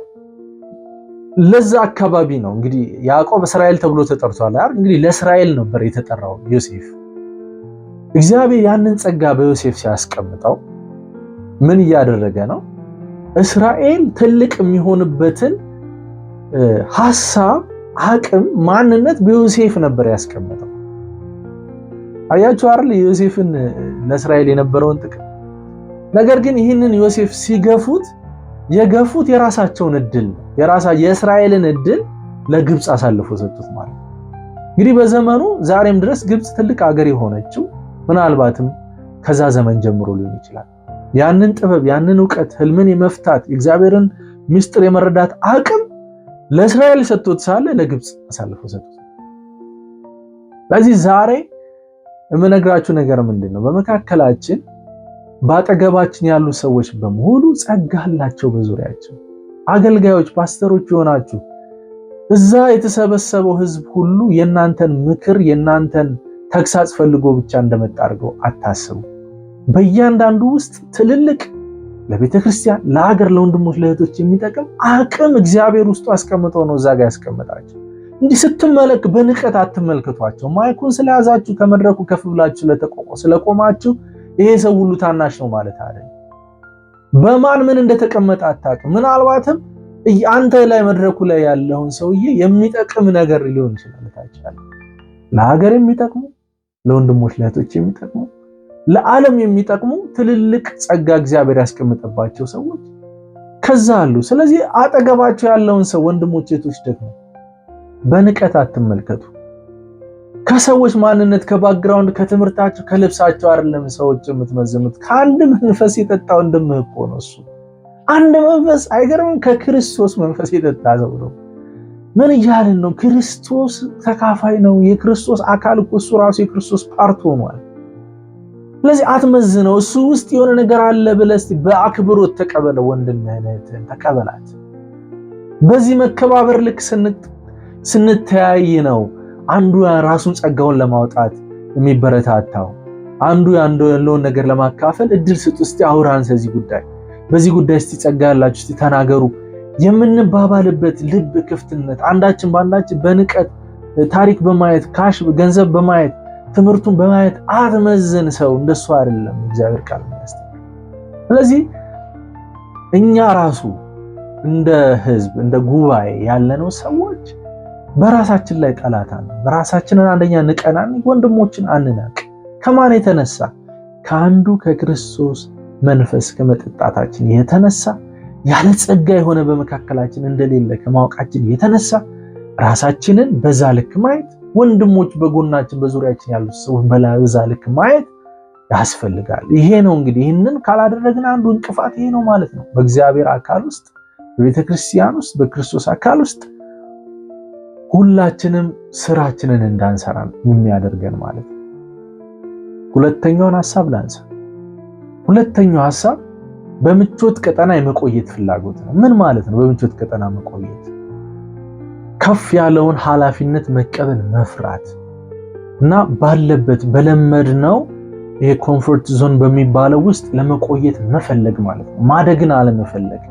ለዛ አካባቢ ነው። እንግዲህ ያዕቆብ እስራኤል ተብሎ ተጠርቷል አይደል? እንግዲህ ለእስራኤል ነበር የተጠራው ዮሴፍ። እግዚአብሔር ያንን ጸጋ በዮሴፍ ሲያስቀምጠው ምን እያደረገ ነው? እስራኤል ትልቅ የሚሆንበትን ሐሳብ፣ አቅም፣ ማንነት በዮሴፍ ነበር ያስቀመጠው። አያችሁ አይደል? ዮሴፍን ለእስራኤል የነበረውን ጥቅም። ነገር ግን ይህንን ዮሴፍ ሲገፉት የገፉት የራሳቸውን እድል ነው። የእስራኤልን እድል ለግብጽ አሳልፎ ሰጡት ማለት ነው። እንግዲህ በዘመኑ ዛሬም ድረስ ግብጽ ትልቅ ሀገር የሆነችው ምናልባትም ከዛ ዘመን ጀምሮ ሊሆን ይችላል። ያንን ጥበብ፣ ያንን ዕውቀት፣ ህልምን የመፍታት የእግዚአብሔርን ምስጢር የመረዳት አቅም ለእስራኤል ሰጥቶት ሳለ ለግብጽ አሳልፎ ሰጡት። ስለዚህ ዛሬ የምነግራችሁ ነገር ምንድነው? በመካከላችን ባጠገባችን ያሉ ሰዎች በሙሉ ጸጋ አላቸው። በዙሪያቸው አገልጋዮች፣ ፓስተሮች ይሆናችሁ እዛ የተሰበሰበው ህዝብ ሁሉ የናንተን ምክር የናንተን ተግሳጽ ፈልጎ ብቻ እንደመጣ አድርገው አታስቡ። በእያንዳንዱ ውስጥ ትልልቅ ለቤተክርስቲያን፣ ለሀገር፣ ለወንድሞች ለእህቶች የሚጠቅም አቅም እግዚአብሔር ውስጡ አስቀምጦ ነው እዛ ጋር ያስቀምጣቸው። እንዲህ ስትመለክ በንቀት አትመልከቷቸው። ማይኩን ስለያዛችሁ ከመድረኩ ከፍ ብላችሁ ስለቆማችሁ ይሄ ሰው ሁሉ ታናሽ ነው ማለት አይደለም። በማን ምን እንደተቀመጠ አታውቅም። ምናልባትም አንተ ላይ መድረኩ ላይ ያለውን ሰውዬ የሚጠቅም ነገር ሊሆን ይችላል ታውቃለህ። ለሀገር የሚጠቅሙ፣ ለወንድሞች ለእህቶች የሚጠቅሙ፣ ለዓለም የሚጠቅሙ ትልልቅ ጸጋ እግዚአብሔር ያስቀምጠባቸው ሰዎች ከዛ አሉ። ስለዚህ አጠገባቸው ያለውን ሰው ወንድሞች እህቶች ደግሞ በንቀት አትመልከቱ። ከሰዎች ማንነት፣ ከባክግራውንድ፣ ከትምህርታቸው፣ ከልብሳቸው አይደለም ሰዎች የምትመዝኑት። ከአንድ መንፈስ የጠጣ ወንድምህ እኮ ነው እሱ። አንድ መንፈስ አይገርምም? ከክርስቶስ መንፈስ የጠጣ ሰው ነው። ምን እያልን ነው? ክርስቶስ ተካፋይ ነው። የክርስቶስ አካል እኮ እሱ ራሱ የክርስቶስ ፓርት ሆኗል። ስለዚህ አትመዝነው። እሱ ውስጥ የሆነ ነገር አለ ብለህ እስቲ በአክብሮት ተቀበለው። ወንድምህን ተቀበላት። በዚህ መከባበር ልክ ስንተያይ ነው አንዱ ራሱን ጸጋውን ለማውጣት የሚበረታታው። አንዱ ያለውን ነገር ለማካፈል እድል ስጡ። እስቲ አውራን በዚህ ጉዳይ እስቲ ጸጋ ያላችሁ እስቲ ተናገሩ የምንባባልበት ልብ ክፍትነት፣ አንዳችን ባንዳችን በንቀት ታሪክ በማየት ካሽ ገንዘብ በማየት ትምህርቱን በማየት አትመዝን። ሰው እንደሱ አይደለም እግዚአብሔር ቃል የሚያስተምር። ስለዚህ እኛ ራሱ እንደ ህዝብ እንደ ጉባኤ ያለነው ሰዎች በራሳችን ላይ ጠላት አለ። በራሳችንን አንደኛ ንቀናን፣ ወንድሞችን አንናቅ። ከማን የተነሳ? ከአንዱ ከክርስቶስ መንፈስ ከመጠጣታችን የተነሳ ያለ ጸጋ የሆነ በመካከላችን እንደሌለ ከማወቃችን የተነሳ ራሳችንን በዛ ልክ ማየት፣ ወንድሞች በጎናችን በዙሪያችን ያሉት ሰዎች በዛ ልክ ማየት ያስፈልጋል። ይሄ ነው እንግዲህ። ይህንን ካላደረግን አንዱ እንቅፋት ይሄ ነው ማለት ነው። በእግዚአብሔር አካል ውስጥ፣ በቤተክርስቲያን ውስጥ፣ በክርስቶስ አካል ውስጥ ሁላችንም ስራችንን እንዳንሰራ የሚያደርገን ማለት ነው። ሁለተኛውን ሐሳብ ላንሳ። ሁለተኛው ሐሳብ በምቾት ቀጠና የመቆየት ፍላጎት ነው። ምን ማለት ነው? በምቾት ቀጠና መቆየት ከፍ ያለውን ኃላፊነት መቀበል መፍራት እና ባለበት በለመድነው ይሄ ኮምፎርት ዞን በሚባለው ውስጥ ለመቆየት መፈለግ ማለት ነው። ማደግን አለመፈለግ፣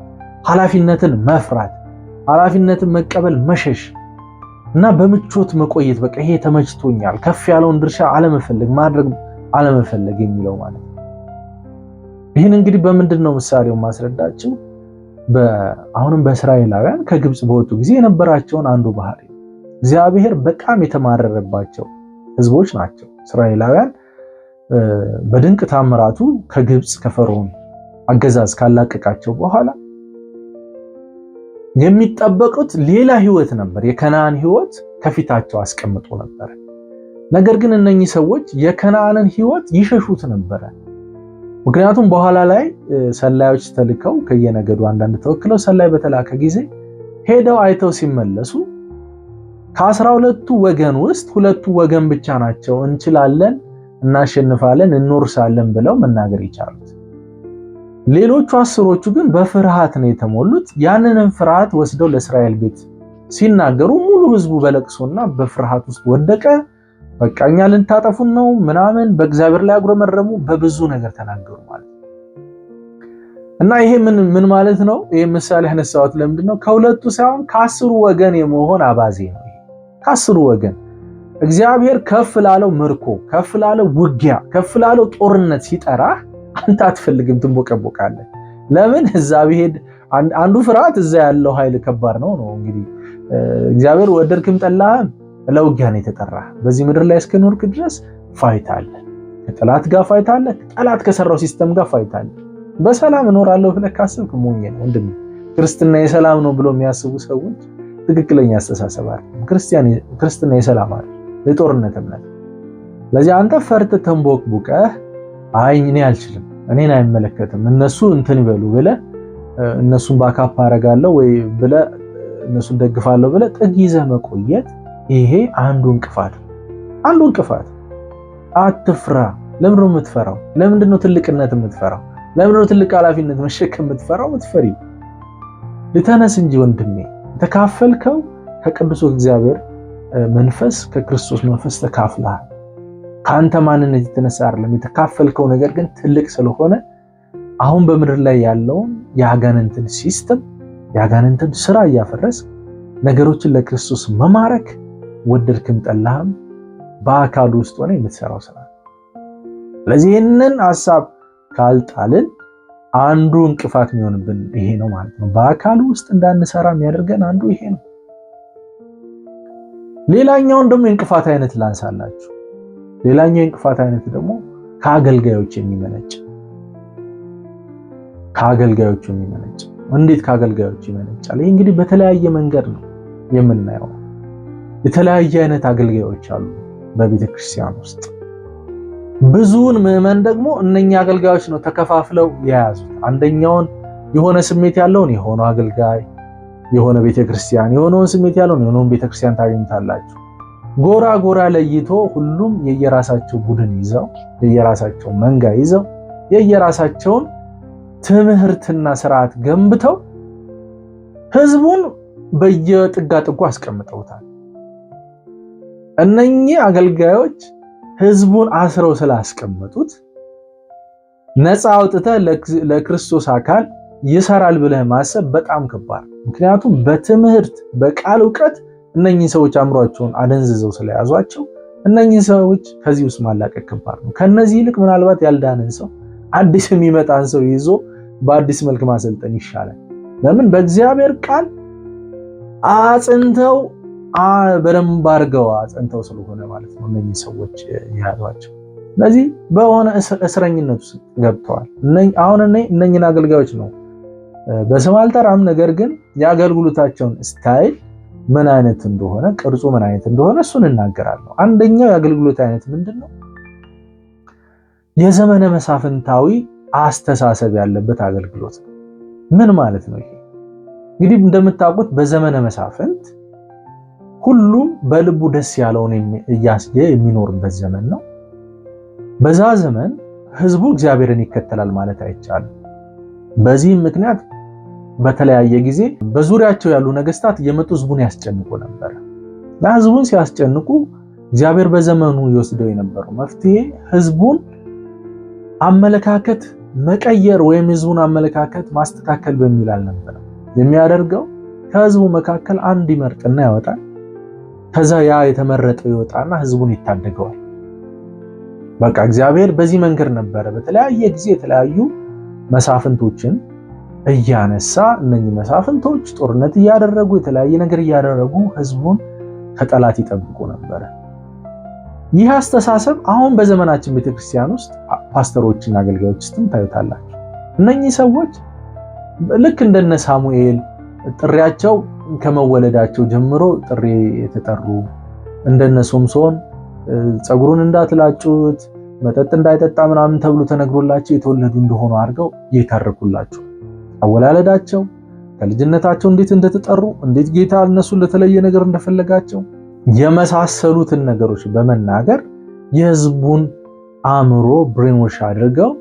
ኃላፊነትን መፍራት፣ ኃላፊነትን መቀበል መሸሽ እና በምቾት መቆየት። በቃ ይሄ ተመችቶኛል፣ ከፍ ያለውን ድርሻ አለመፈለግ፣ ማድረግ አለመፈለግ የሚለው ማለት ነው። ይህን እንግዲህ በምንድን ነው ምሳሌው ማስረዳችሁ? አሁንም በእስራኤላውያን ከግብፅ በወጡ ጊዜ የነበራቸውን አንዱ ባህሪ ነው። እግዚአብሔር በጣም የተማረረባቸው ህዝቦች ናቸው እስራኤላውያን። በድንቅ ታምራቱ ከግብፅ ከፈርዖን አገዛዝ ካላቀቃቸው በኋላ የሚጠበቁት ሌላ ህይወት ነበር። የከነዓን ህይወት ከፊታቸው አስቀምጦ ነበር። ነገር ግን እነኚህ ሰዎች የከነዓንን ህይወት ይሸሹት ነበረ። ምክንያቱም በኋላ ላይ ሰላዮች ተልከው ከየነገዱ አንዳንድ ተወክለው ሰላይ በተላከ ጊዜ ሄደው አይተው ሲመለሱ ከ12ቱ ወገን ውስጥ 2ቱ ወገን ብቻ ናቸው እንችላለን፣ እናሸንፋለን፣ እንወርሳለን ብለው መናገር ይቻሉት። ሌሎቹ 10ዎቹ ግን በፍርሃት ነው የተሞሉት። ያንንም ፍርሃት ወስደው ለእስራኤል ቤት ሲናገሩ ሙሉ ህዝቡ በለቅሶና በፍርሃት ውስጥ ወደቀ። በቃ እኛ ልንታጠፉን ነው ምናምን በእግዚአብሔር ላይ አጉረመረሙ፣ በብዙ ነገር ተናገሩ ማለት ነው። እና ይሄ ምን ማለት ነው? ይሄ ምሳሌ ያነሳሁት ለምንድን ነው? ከሁለቱ ሳይሆን ከ10ሩ ወገን የመሆን አባዜ ነው። ከ10ሩ ወገን እግዚአብሔር ከፍ ላለው ምርኮ፣ ከፍ ላለው ውጊያ፣ ከፍ ላለው ጦርነት ሲጠራህ አንተ አትፈልግም፣ ትንቦቀቦቃለህ። ለምን? እዛ ብሄድ አንዱ ፍርሃት እዛ ያለው ኃይል ከባድ ነው እንግዲህ እግዚአብሔር ወደድክም ጠላህም ለውጊያ ነው የተጠራህ። በዚህ ምድር ላይ እስከኖርክ ድረስ ፋይት አለ። ከጠላት ጋር ፋይት አለ። ጠላት ከሰራው ሲስተም ጋር ፋይት አለ። በሰላም እኖራለሁ ብለህ ካሰብክ ሞኝ ነው ወንድም። ክርስትና የሰላም ነው ብሎ የሚያስቡ ሰዎች ትክክለኛ አስተሳሰብ አይደለም። ክርስትና የሰላም አይደለም፣ የጦርነት እምነት። ለዚህ አንተ ፈርተህ ተንቦቅቡቀህ አይ እኔ አልችልም፣ እኔን አይመለከትም፣ እነሱ እንትን ይበሉ ብለህ እነሱን ባካፓ አረጋለሁ ወይ ብለህ እነሱን ደግፋለሁ ብለህ ጥግ ይዘህ መቆየት ይሄ አንዱ እንቅፋት። አትፍራ። ለምንድነው የምትፈራው? ለምንድነው ትልቅነት የምትፈራው? ለምንድነው ትልቅ ኃላፊነት መሸከም የምትፈራው? የምትፈሪው ልተነስ እንጂ ወንድሜ። ተካፈልከው ከቅዱስ እግዚአብሔር መንፈስ ከክርስቶስ መንፈስ ተካፍለሃል። ከአንተ ማንነት የተነሳ አይደለም የተካፈልከው ነገር ግን ትልቅ ስለሆነ አሁን በምድር ላይ ያለውን የአጋንንትን ሲስተም የአጋንንትን ስራ እያፈረስ ነገሮችን ለክርስቶስ መማረክ ወደድክም ጠላህም በአካሉ ውስጥ ሆነ የምትሰራው ስራ። ስለዚህ ይህንን ሐሳብ ካልጣልን አንዱ እንቅፋት የሚሆንብን ይሄ ነው ማለት ነው። በአካሉ ውስጥ እንዳንሰራ የሚያደርገን አንዱ ይሄ ነው። ሌላኛውን ደግሞ የእንቅፋት አይነት ላንሳላችሁ። ሌላኛው የእንቅፋት አይነት ደግሞ ከአገልጋዮች የሚመነጭ እንዴት ከአገልጋዮች ይመነጫል? ይህ እንግዲህ በተለያየ መንገድ ነው የምናየው። የተለያየ አይነት አገልጋዮች አሉ በቤተ ክርስቲያን ውስጥ። ብዙውን ምዕመን ደግሞ እነኛ አገልጋዮች ነው ተከፋፍለው የያዙት። አንደኛውን የሆነ ስሜት ያለውን የሆነው አገልጋይ፣ የሆነ ቤተክርስቲያን የሆነውን ስሜት ያለውን የሆነውን ቤተክርስቲያን ታገኙታላችሁ። ጎራ ለይቶ ሁሉም የየራሳቸው ቡድን ይዘው የየራሳቸው መንጋ ይዘው የየራሳቸውን ትምህርትና ስርዓት ገንብተው ህዝቡን በየጥጋጥጉ አስቀምጠውታል። እነኚህ አገልጋዮች ህዝቡን አስረው ስላስቀመጡት ነፃ አውጥተህ ለክርስቶስ አካል ይሰራል ብለህ ማሰብ በጣም ከባድ። ምክንያቱም በትምህርት በቃል ዕውቀት እነኚህ ሰዎች አእምሯቸውን አደንዝዘው ስለያዟቸው እነኚህ ሰዎች ከዚህ ውስጥ ማላቀቅ ከባድ ነው። ከነዚህ ይልቅ ምናልባት ያልዳነን ሰው አዲስ የሚመጣን ሰው ይዞ በአዲስ መልክ ማሰልጠን ይሻላል። ለምን? በእግዚአብሔር ቃል አጽንተው በደንብ አድርገው አጽንተው ስለሆነ ማለት ነው እነኚህ ሰዎች ያሏቸው። ስለዚህ በሆነ እስረኝነት ውስጥ ገብተዋል። አሁን እነኚህን አገልጋዮች ነው በስም አልጠራም፣ ነገር ግን የአገልግሎታቸውን ስታይል ምን አይነት እንደሆነ ቅርጹ ምን አይነት እንደሆነ እሱን እናገራለሁ። አንደኛው የአገልግሎት አይነት ምንድነው? የዘመነ መሳፍንታዊ አስተሳሰብ ያለበት አገልግሎት ነው። ምን ማለት ነው ይሄ? እንግዲህ እንደምታውቁት በዘመነ መሳፍንት ሁሉም በልቡ ደስ ያለውን እያስየ የሚኖርበት ዘመን ነው። በዛ ዘመን ህዝቡ እግዚአብሔርን ይከተላል ማለት አይቻልም። በዚህም ምክንያት በተለያየ ጊዜ በዙሪያቸው ያሉ ነገስታት እየመጡ ህዝቡን ያስጨንቁ ነበር። ህዝቡን ሲያስጨንቁ እግዚአብሔር በዘመኑ ይወስደው የነበረው መፍትሄ ህዝቡን አመለካከት መቀየር ወይም ህዝቡን አመለካከት ማስተካከል በሚል አልነበረም የሚያደርገው። ከህዝቡ መካከል አንድ ይመርጥና ያወጣል። ከዛ ያ የተመረጠው ይወጣና ህዝቡን ይታደገዋል። በቃ እግዚአብሔር በዚህ መንገድ ነበረ በተለያየ ጊዜ የተለያዩ መሳፍንቶችን እያነሳ እነኚህ መሳፍንቶች ጦርነት እያደረጉ የተለያየ ነገር እያደረጉ ህዝቡን ከጠላት ይጠብቁ ነበር። ይህ አስተሳሰብ አሁን በዘመናችን ቤተክርስቲያን ውስጥ ፓስተሮችና አገልጋዮች ውስጥም ታዩታላችሁ። እነኚህ ሰዎች ልክ እንደነ ሳሙኤል ጥሪያቸው ከመወለዳቸው ጀምሮ ጥሪ የተጠሩ፣ እንደነ ሶምሶን ጸጉሩን እንዳትላጩት መጠጥ እንዳይጠጣ ምናምን ተብሎ ተነግሮላቸው የተወለዱ እንደሆኑ አድርገው ይተርኩላቸው። አወላለዳቸው ከልጅነታቸው እንዴት እንደተጠሩ፣ እንዴት ጌታ እነሱን ለተለየ ነገር እንደፈለጋቸው የመሳሰሉትን ነገሮች በመናገር የህዝቡን አእምሮ ብሬንዎሽ አድርገው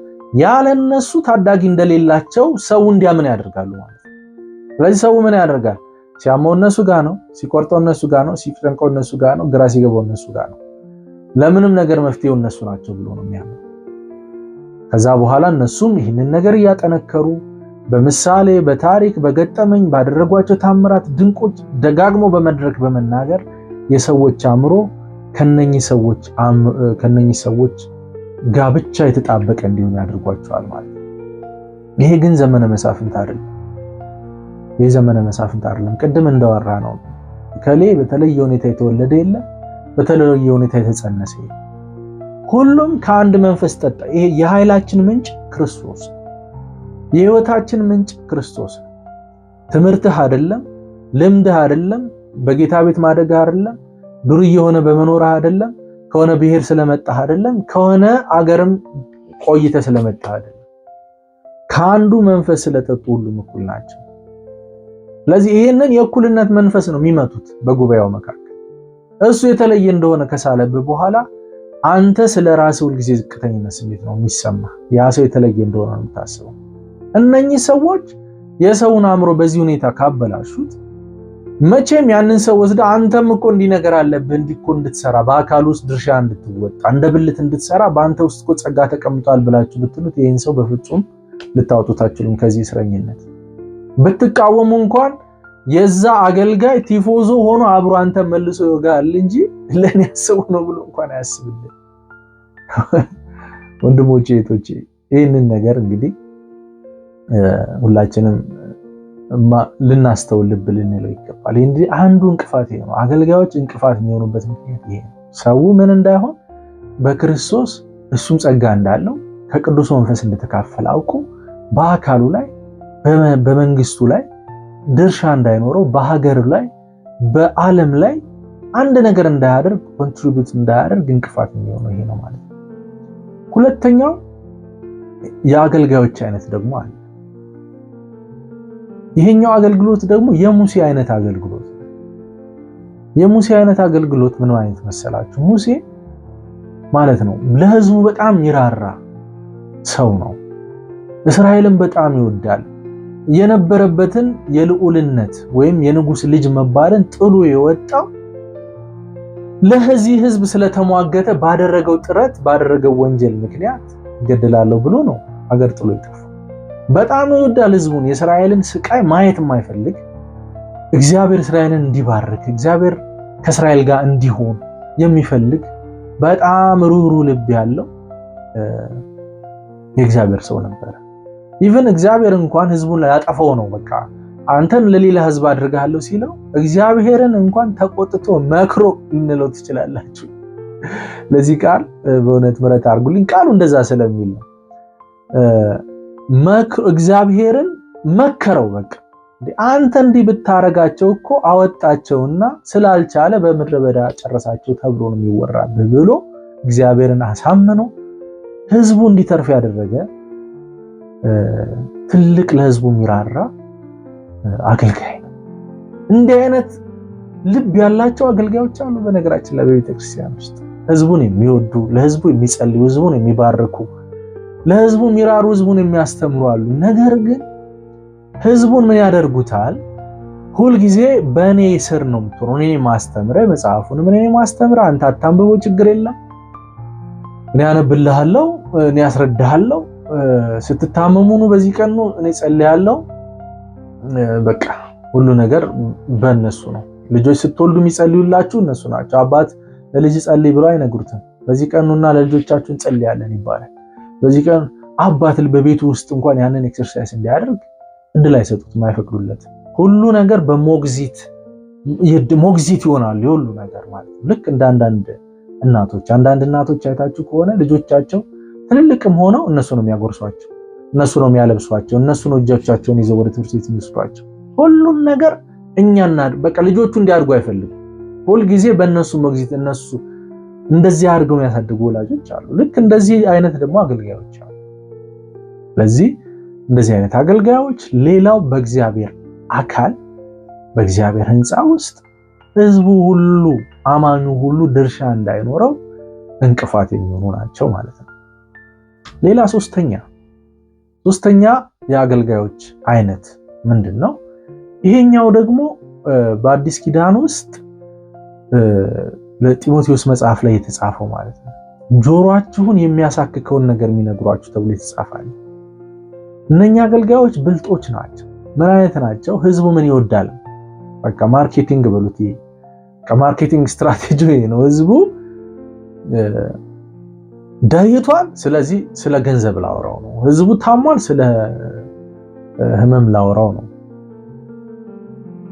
ያለነሱ ታዳጊ እንደሌላቸው ሰው እንዲያምን ያደርጋሉ ማለት ነው። ስለዚህ ሰው ምን ያደርጋል? ሲያመው እነሱ ጋር ነው፣ ሲቆርጠው እነሱ ጋር ነው፣ ሲጨንቀው እነሱ ጋር ነው፣ ግራ ሲገባው እነሱ ጋር ነው። ለምንም ነገር መፍትሄው እነሱ ናቸው ብሎ ነው የሚያምነው። ከዛ በኋላ እነሱም ይህንን ነገር እያጠነከሩ በምሳሌ በታሪክ በገጠመኝ ባደረጓቸው ታምራት ድንቆች ደጋግሞ በመድረክ በመናገር የሰዎች አእምሮ ከነኚህ ሰዎች ጋር ብቻ የተጣበቀ እንዲሆን ያደርጓቸዋል ማለት ነው። ይሄ ግን ዘመነ መሳፍንት አይደለም። ይሄ ዘመነ መሳፍንት አይደለም። ቅድም እንዳወራ ነው ከሌ በተለየ ሁኔታ የተወለደ የለም፣ በተለየ ሁኔታ የተጸነሰ የለም። ሁሉም ከአንድ መንፈስ ጠጣ። ይሄ የኃይላችን ምንጭ ክርስቶስ፣ የህይወታችን ምንጭ ክርስቶስ። ትምህርትህ አይደለም፣ ልምድህ አይደለም፣ በጌታ ቤት ማደግህ አይደለም፣ ዱርዬ የሆነ በመኖርህ አይደለም፣ ከሆነ ብሔር ስለመጣህ አይደለም፣ ከሆነ አገርም ቆይተህ ስለመጣህ አይደለም። ከአንዱ መንፈስ ስለጠጡ ሁሉም እኩል ናቸው። ስለዚህ ይሄንን የእኩልነት መንፈስ ነው የሚመቱት በጉባኤው መካከል። እሱ የተለየ እንደሆነ ከሳለብህ በኋላ አንተ ስለ ራስህ ሁልጊዜ ዝቅተኝነት ስሜት ነው የሚሰማ። ያ ሰው የተለየ እንደሆነ ነው የምታስበው። እነኚህ ሰዎች የሰውን አእምሮ በዚህ ሁኔታ ካበላሹት መቼም ያንን ሰው ወስደ አንተም እኮ እንዲህ ነገር አለብህ እንዲኮ እንድትሰራ በአካል ውስጥ ድርሻ እንድትወጣ እንደ ብልት እንድትሰራ በአንተ ውስጥ እኮ ጸጋ ተቀምጧል ብላችሁ ብትሉት ይህን ሰው በፍጹም ልታወጡት አትችሉም ከዚህ እስረኝነት። ብትቃወሙ እንኳን የዛ አገልጋይ ቲፎዞ ሆኖ አብሮ አንተ መልሶ ይወጋል እንጂ ለኔ ያስቡ ነው ብሎ እንኳን አያስብልህ። ወንድሞቼ እህቶቼ ይህንን ነገር እንግዲህ ሁላችንም ልናስተውል ልንለው ይገባል። እንግዲህ አንዱ እንቅፋት ይሄ ነው። አገልጋዮች እንቅፋት የሚሆኑበት ምክንያት ይሄ ነው። ሰው ምን እንዳይሆን በክርስቶስ እሱም ጸጋ እንዳለው ከቅዱስ መንፈስ እንደተካፈለ አውቆ በአካሉ ላይ በመንግስቱ ላይ ድርሻ እንዳይኖረው በሀገር ላይ በዓለም ላይ አንድ ነገር እንዳያደርግ ኮንትሪቢዩት እንዳያደርግ እንቅፋት የሚሆነው ይሄ ነው ማለት ነው። ሁለተኛው የአገልጋዮች አይነት ደግሞ አለ። ይሄኛው አገልግሎት ደግሞ የሙሴ አይነት አገልግሎት። የሙሴ አይነት አገልግሎት ምን ማለት መሰላችሁ? ሙሴ ማለት ነው ለህዝቡ በጣም ይራራ ሰው ነው። እስራኤልን በጣም ይወዳል። የነበረበትን የልዑልነት ወይም የንጉስ ልጅ መባልን ጥሎ የወጣው ለዚህ ህዝብ ስለተሟገተ ባደረገው ጥረት ባደረገው ወንጀል ምክንያት ይገደላለሁ ብሎ ነው አገር ጥሎ የጠፋው። በጣም ይወዳል ህዝቡን። የእስራኤልን ስቃይ ማየት የማይፈልግ እግዚአብሔር እስራኤልን እንዲባርክ እግዚአብሔር ከእስራኤል ጋር እንዲሆን የሚፈልግ በጣም ሩህሩህ ልብ ያለው የእግዚአብሔር ሰው ነበር። ኢቭን እግዚአብሔር እንኳን ህዝቡን ያጠፋው ነው በቃ አንተን ለሌላ ህዝብ አድርጋለሁ ሲለው እግዚአብሔርን እንኳን ተቆጥቶ መክሮ እንለው ትችላላችሁ። ለዚህ ቃል በእውነት ምሕረት አድርጉልኝ። ቃሉ እንደዛ ስለሚል ነው። እግዚአብሔርን መከረው። በቃ አንተ እንዲህ ብታረጋቸው እኮ አወጣቸውና ስላልቻለ በምድረ በዳ ጨረሳቸው ተብሎ ነው የሚወራብህ ብሎ እግዚአብሔርን አሳምኖ ህዝቡ እንዲተርፍ ያደረገ ትልቅ ለህዝቡ የሚራራ አገልጋይ ነው። እንዲህ አይነት ልብ ያላቸው አገልጋዮች አሉ በነገራችን ላይ በቤተ ክርስቲያን ውስጥ ህዝቡን የሚወዱ ለህዝቡ የሚጸልዩ ህዝቡን የሚባርኩ ለህዝቡ የሚራሩ ህዝቡን የሚያስተምሩ አሉ። ነገር ግን ህዝቡን ምን ያደርጉታል? ሁል ጊዜ በእኔ ስር ነው የምትሆነው፣ እኔ ማስተምረ መጽሐፉን እኔ ማስተምረ አንተ አታንብበው ችግር የለም እኔ አነብልሃለሁ፣ እኔ አስረዳሃለሁ፣ ስትታመሙ ነው በዚህ ቀን ነው እኔ ጸልያለሁ። በቃ ሁሉ ነገር በእነሱ ነው። ልጆች ስትወልዱ የሚጸልዩላችሁ እነሱ ናቸው። አባት ለልጅ ጸልይ ብሎ አይነግሩትም። በዚህ ቀን ነውና ለልጆቻችሁ እንጸልያለን ይባላል። በዚህ ቀን አባት በቤቱ ውስጥ እንኳን ያንን ኤክሰርሳይዝ እንዲያደርግ እድል አይሰጡትም፣ አይፈቅዱለት። ሁሉ ነገር በሞግዚት ይሆናል የሁሉ ነገር ማለት ነው። ልክ እንደ አንዳንድ እናቶች አይታችሁ ከሆነ ልጆቻቸው ትልልቅም ሆነው እነሱ ነው የሚያጎርሷቸው፣ እነሱ ነው የሚያለብሷቸው፣ እነሱ ነው እጆቻቸውን ይዘው ወደ ትምህርት ቤት የሚወስዷቸው። ሁሉን ነገር እኛና በቃ ልጆቹ እንዲያድጉ አይፈልጉም። ሁል ጊዜ በእነሱ ሞግዚት እነሱ እንደዚህ አድርገው ያሳድጉ ወላጆች አሉ። ልክ እንደዚህ አይነት ደግሞ አገልጋዮች አሉ። ስለዚህ እንደዚህ አይነት አገልጋዮች ሌላው በእግዚአብሔር አካል በእግዚአብሔር ሕንፃ ውስጥ ህዝቡ ሁሉ አማኙ ሁሉ ድርሻ እንዳይኖረው እንቅፋት የሚሆኑ ናቸው ማለት ነው። ሌላ ሶስተኛ የአገልጋዮች አይነት ምንድነው? ይሄኛው ደግሞ በአዲስ ኪዳን ውስጥ ለጢሞቴዎስ መጽሐፍ ላይ የተጻፈው ማለት ነው። ጆሮአችሁን የሚያሳክከውን ነገር የሚነግሯችሁ ተብሎ የተጻፈው። እነኛ አገልጋዮች ብልጦች ናቸው። ምን አይነት ናቸው? ህዝቡ ምን ይወዳል? በቃ ማርኬቲንግ በሉት። ከማርኬቲንግ ስትራቴጂ ነው። ህዝቡ ዳይቷል፣ ስለዚህ ስለ ገንዘብ ላወራው ነው። ህዝቡ ታሟል፣ ስለ ህመም ላወራው ነው።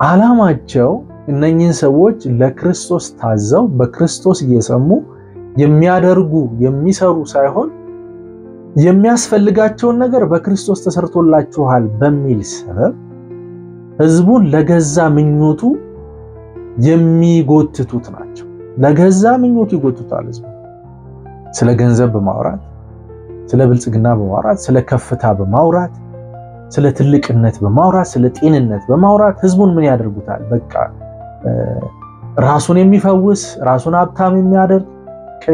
ዓላማቸው እነኚህን ሰዎች ለክርስቶስ ታዘው በክርስቶስ እየሰሙ የሚሰሩ ሳይሆን የሚያስፈልጋቸውን ነገር በክርስቶስ ተሰርቶላችኋል በሚል ሰበብ ህዝቡን ለገዛ ምኞቱ የሚጎትቱት ናቸው። ለገዛ ምኞቱ ይጎትቱታል ህዝቡ። ስለ ገንዘብ በማውራት፣ ስለ ብልጽግና በማውራት፣ ስለ ከፍታ በማውራት፣ ስለ ትልቅነት በማውራት፣ ስለ ጤንነት በማውራት ህዝቡን ምን ያደርጉታል? በቃ ራሱን የሚፈውስ ራሱን ሀብታም የሚያደርግ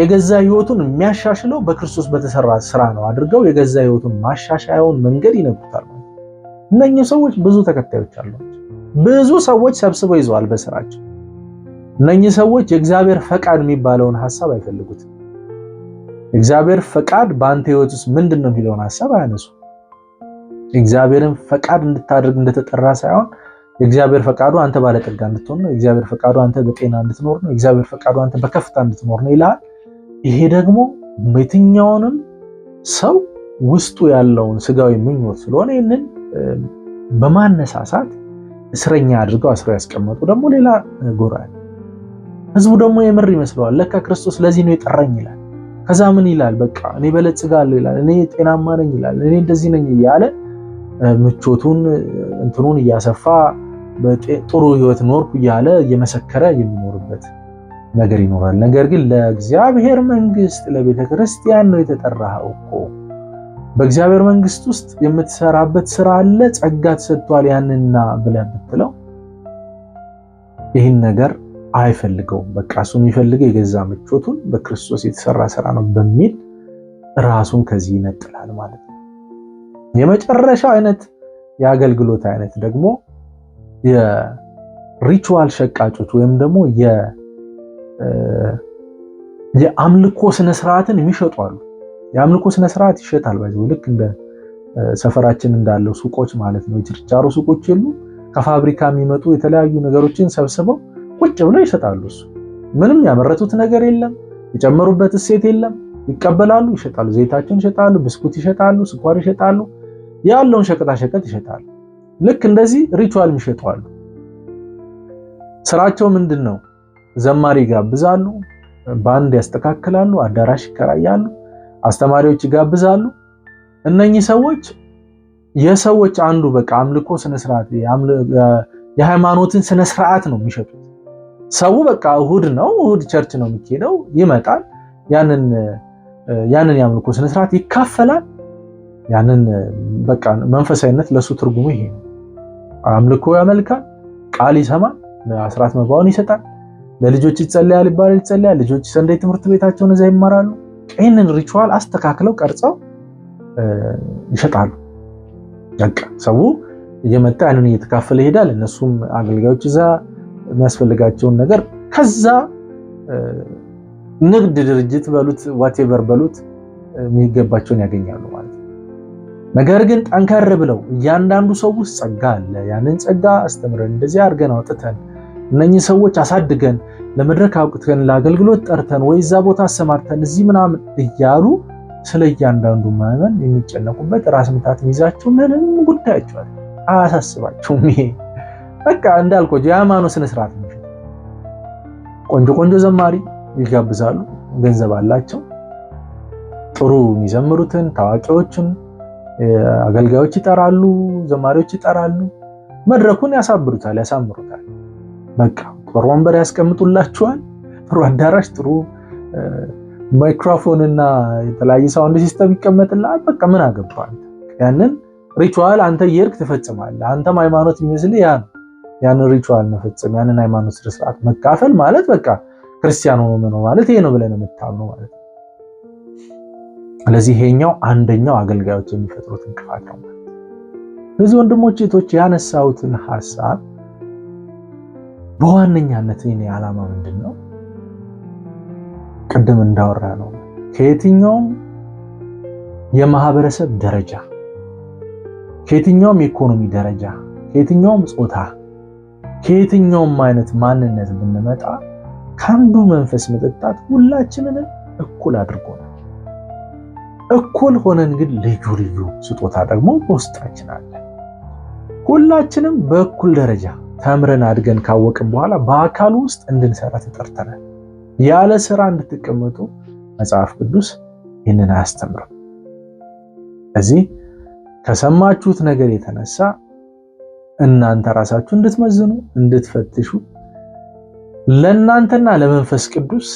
የገዛ ህይወቱን የሚያሻሽለው በክርስቶስ በተሰራ ስራ ነው አድርገው የገዛ ህይወቱን ማሻሻያውን መንገድ ይነግሩታል። እነኚህ ሰዎች ብዙ ተከታዮች አሏቸው። ብዙ ሰዎች ሰብስበው ይዘዋል በስራቸው። እነኚህ ሰዎች የእግዚአብሔር ፈቃድ የሚባለውን ሐሳብ አይፈልጉትም። የእግዚአብሔር ፈቃድ በአንተ ህይወት ውስጥ ምንድነው የሚለውን ሐሳብ አያነሱ። የእግዚአብሔርን ፈቃድ እንድታደርግ እንደተጠራ ሳይሆን የእግዚአብሔር ፈቃዱ አንተ ባለጠጋ እንድትሆን ነው። የእግዚአብሔር ፈቃዱ አንተ በጤና እንድትኖር ነው። የእግዚአብሔር ፈቃዱ አንተ በከፍታ እንድትኖር ነው ይላል። ይሄ ደግሞ በየትኛውንም ሰው ውስጡ ያለውን ስጋዊ ምኞት ስለሆነ ይህንን በማነሳሳት እስረኛ አድርገው አስረው ያስቀመጡ ደግሞ ሌላ ጎራ። ህዝቡ ደግሞ የምር ይመስለዋል። ለካ ክርስቶስ ለዚህ ነው የጠራኝ ይላል። ከዛ ምን ይላል? በቃ እኔ በለጽጋለሁ ይላል። እኔ ጤናማ ነኝ ይላል። እኔ እንደዚህ ነኝ እያለ ምቾቱን እንትኑን እያሰፋ ጥሩ ህይወት ኖርኩ እያለ እየመሰከረ የሚኖርበት ነገር ይኖራል። ነገር ግን ለእግዚአብሔር መንግስት ለቤተ ክርስቲያን ነው የተጠራኸው እኮ። በእግዚአብሔር መንግስት ውስጥ የምትሰራበት ስራ አለ፣ ጸጋ ተሰጥቷል፣ ያንንና ብለህ ብትለው ይህን ነገር አይፈልገውም። በቃ እሱ የሚፈልገው የገዛ ምቾቱን በክርስቶስ የተሰራ ስራ ነው በሚል ራሱን ከዚህ ይነጥላል ማለት ነው። የመጨረሻው አይነት የአገልግሎት አይነት ደግሞ የሪቹዋል ሸቃጮች ወይም ደግሞ የአምልኮ ስነ ስርዓትን የሚሸጡ አሉ። የአምልኮ ስነ ስርዓት ይሸጣል ባይዘው ልክ እንደ ሰፈራችን እንዳለው ሱቆች ማለት ነው። የችርቻሮ ሱቆች የሉ ከፋብሪካ የሚመጡ የተለያዩ ነገሮችን ሰብስበው ቁጭ ብለው ይሸጣሉ። እሱ ምንም ያመረቱት ነገር የለም፣ የጨመሩበት እሴት የለም። ይቀበላሉ፣ ይሸጣሉ። ዘይታቸውን ይሸጣሉ፣ ብስኩት ይሸጣሉ፣ ስኳር ይሸጣሉ፣ ያለውን ሸቀጣሸቀጥ ይሸጣሉ። ልክ እንደዚህ ሪቹዋል ይሸጣሉ። ስራቸው ምንድነው? ዘማሪ ይጋብዛሉ፣ ባንድ ያስተካክላሉ፣ አዳራሽ ይከራያሉ፣ አስተማሪዎች ይጋብዛሉ። እነኚህ ሰዎች የሰዎች አንዱ በቃ አምልኮ ስነ ስርዓት የሃይማኖትን ስነ ስርዓት ነው የሚሸጡት። ሰው በቃ እሁድ ነው፣ እሁድ ቸርች ነው የሚሄደው፣ ይመጣል፣ ያንን የአምልኮ ስነ ስርዓት ይካፈላል። ያንን በቃ መንፈሳዊነት ለሱ ትርጉሙ ይሄ ነው። አምልኮ ያመልካል፣ ቃል ይሰማል፣ ለአስራት መባውን ይሰጣል፣ ለልጆች ይጸልያል ይባላል፣ ይጸልያል። ልጆች ሰንደይ ትምህርት ቤታቸውን እዛ ይማራሉ። ይሄንን ሪቹዋል አስተካክለው ቀርጸው ይሸጣሉ። በቃ ሰው እየመጣ ያንን እየተካፈለ ይሄዳል። እነሱም አገልጋዮች እዛ የሚያስፈልጋቸውን ነገር ከዛ ንግድ ድርጅት በሉት ዋቴቨር በሉት የሚገባቸውን ያገኛሉ ማለት ነው። ነገር ግን ጠንከር ብለው እያንዳንዱ ሰው ውስጥ ጸጋ አለ፣ ያንን ጸጋ አስተምረን እንደዚህ አድርገን አውጥተን እነኚህ ሰዎች አሳድገን ለመድረክ አውጥተን ለአገልግሎት ጠርተን ወይ እዛ ቦታ አሰማርተን እዚህ ምናምን እያሉ ስለ እያንዳንዱ ምዕመን የሚጨነቁበት ራስ ምታት ይዛቸው ምንም ጉዳያቸው አያሳስባቸውም። ይሄ በቃ እንዳልኳቸው የሃይማኖት ስነ ስርዓት ነው። ቆንጆ ቆንጆ ዘማሪ ይጋብዛሉ፣ ገንዘብ አላቸው። ጥሩ የሚዘምሩትን ታዋቂዎችን አገልጋዮች ይጠራሉ፣ ዘማሪዎች ይጠራሉ። መድረኩን ያሳብሩታል፣ ያሳምሩታል። በቃ ጥሩ ወንበር ያስቀምጡላችኋል፣ ጥሩ አዳራሽ፣ ጥሩ ማይክሮፎን እና የተለያየ ሳውንድ ሲስተም ይቀመጥልሃል። በቃ ምን አገባህ? ያንን ሪቹዋል አንተ እየሄድክ ትፈጽማለህ። አንተም ሃይማኖት የሚመስልህ ያ ነው። ያንን ሪቹዋል መፈጸም፣ ያንን ሃይማኖት ስርዓት መካፈል ማለት በቃ ክርስቲያን ሆኖ ነው ማለት ይሄ ነው ብለን የምታምነው ማለት ነው። ስለዚህ ይሄኛው አንደኛው አገልጋዮች የሚፈጥሩት እንቅፋት ነው። ስለዚህ ወንድሞች እህቶች ያነሳሁትን ሐሳብ በዋነኛነት የኔ ዓላማ ምንድነው? ቅድም እንዳወራ ነው ከየትኛውም የማህበረሰብ ደረጃ፣ ከየትኛውም የኢኮኖሚ ደረጃ፣ ከየትኛውም ጾታ፣ ከየትኛውም አይነት ማንነት ብንመጣ ከአንዱ መንፈስ መጠጣት ሁላችንንም እኩል አድርጎናል። እኩል ሆነን ግን ልዩ ልዩ ስጦታ ደግሞ በውስጣችን አለ። ሁላችንም በእኩል ደረጃ ተምረን አድገን ካወቅን በኋላ በአካሉ ውስጥ እንድንሰራ ተጠርተናል። ያለ ስራ እንድትቀመጡ መጽሐፍ ቅዱስ ይህንን አያስተምርም። እዚህ ከሰማችሁት ነገር የተነሳ እናንተ ራሳችሁ እንድትመዝኑ እንድትፈትሹ ለእናንተና ለመንፈስ ቅዱስ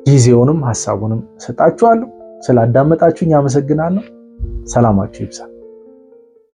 ጊዜውንም ሐሳቡንም ሰጣችኋለሁ። ስላዳመጣችሁኝ አመሰግናለሁ። ሰላማችሁ ይብዛ።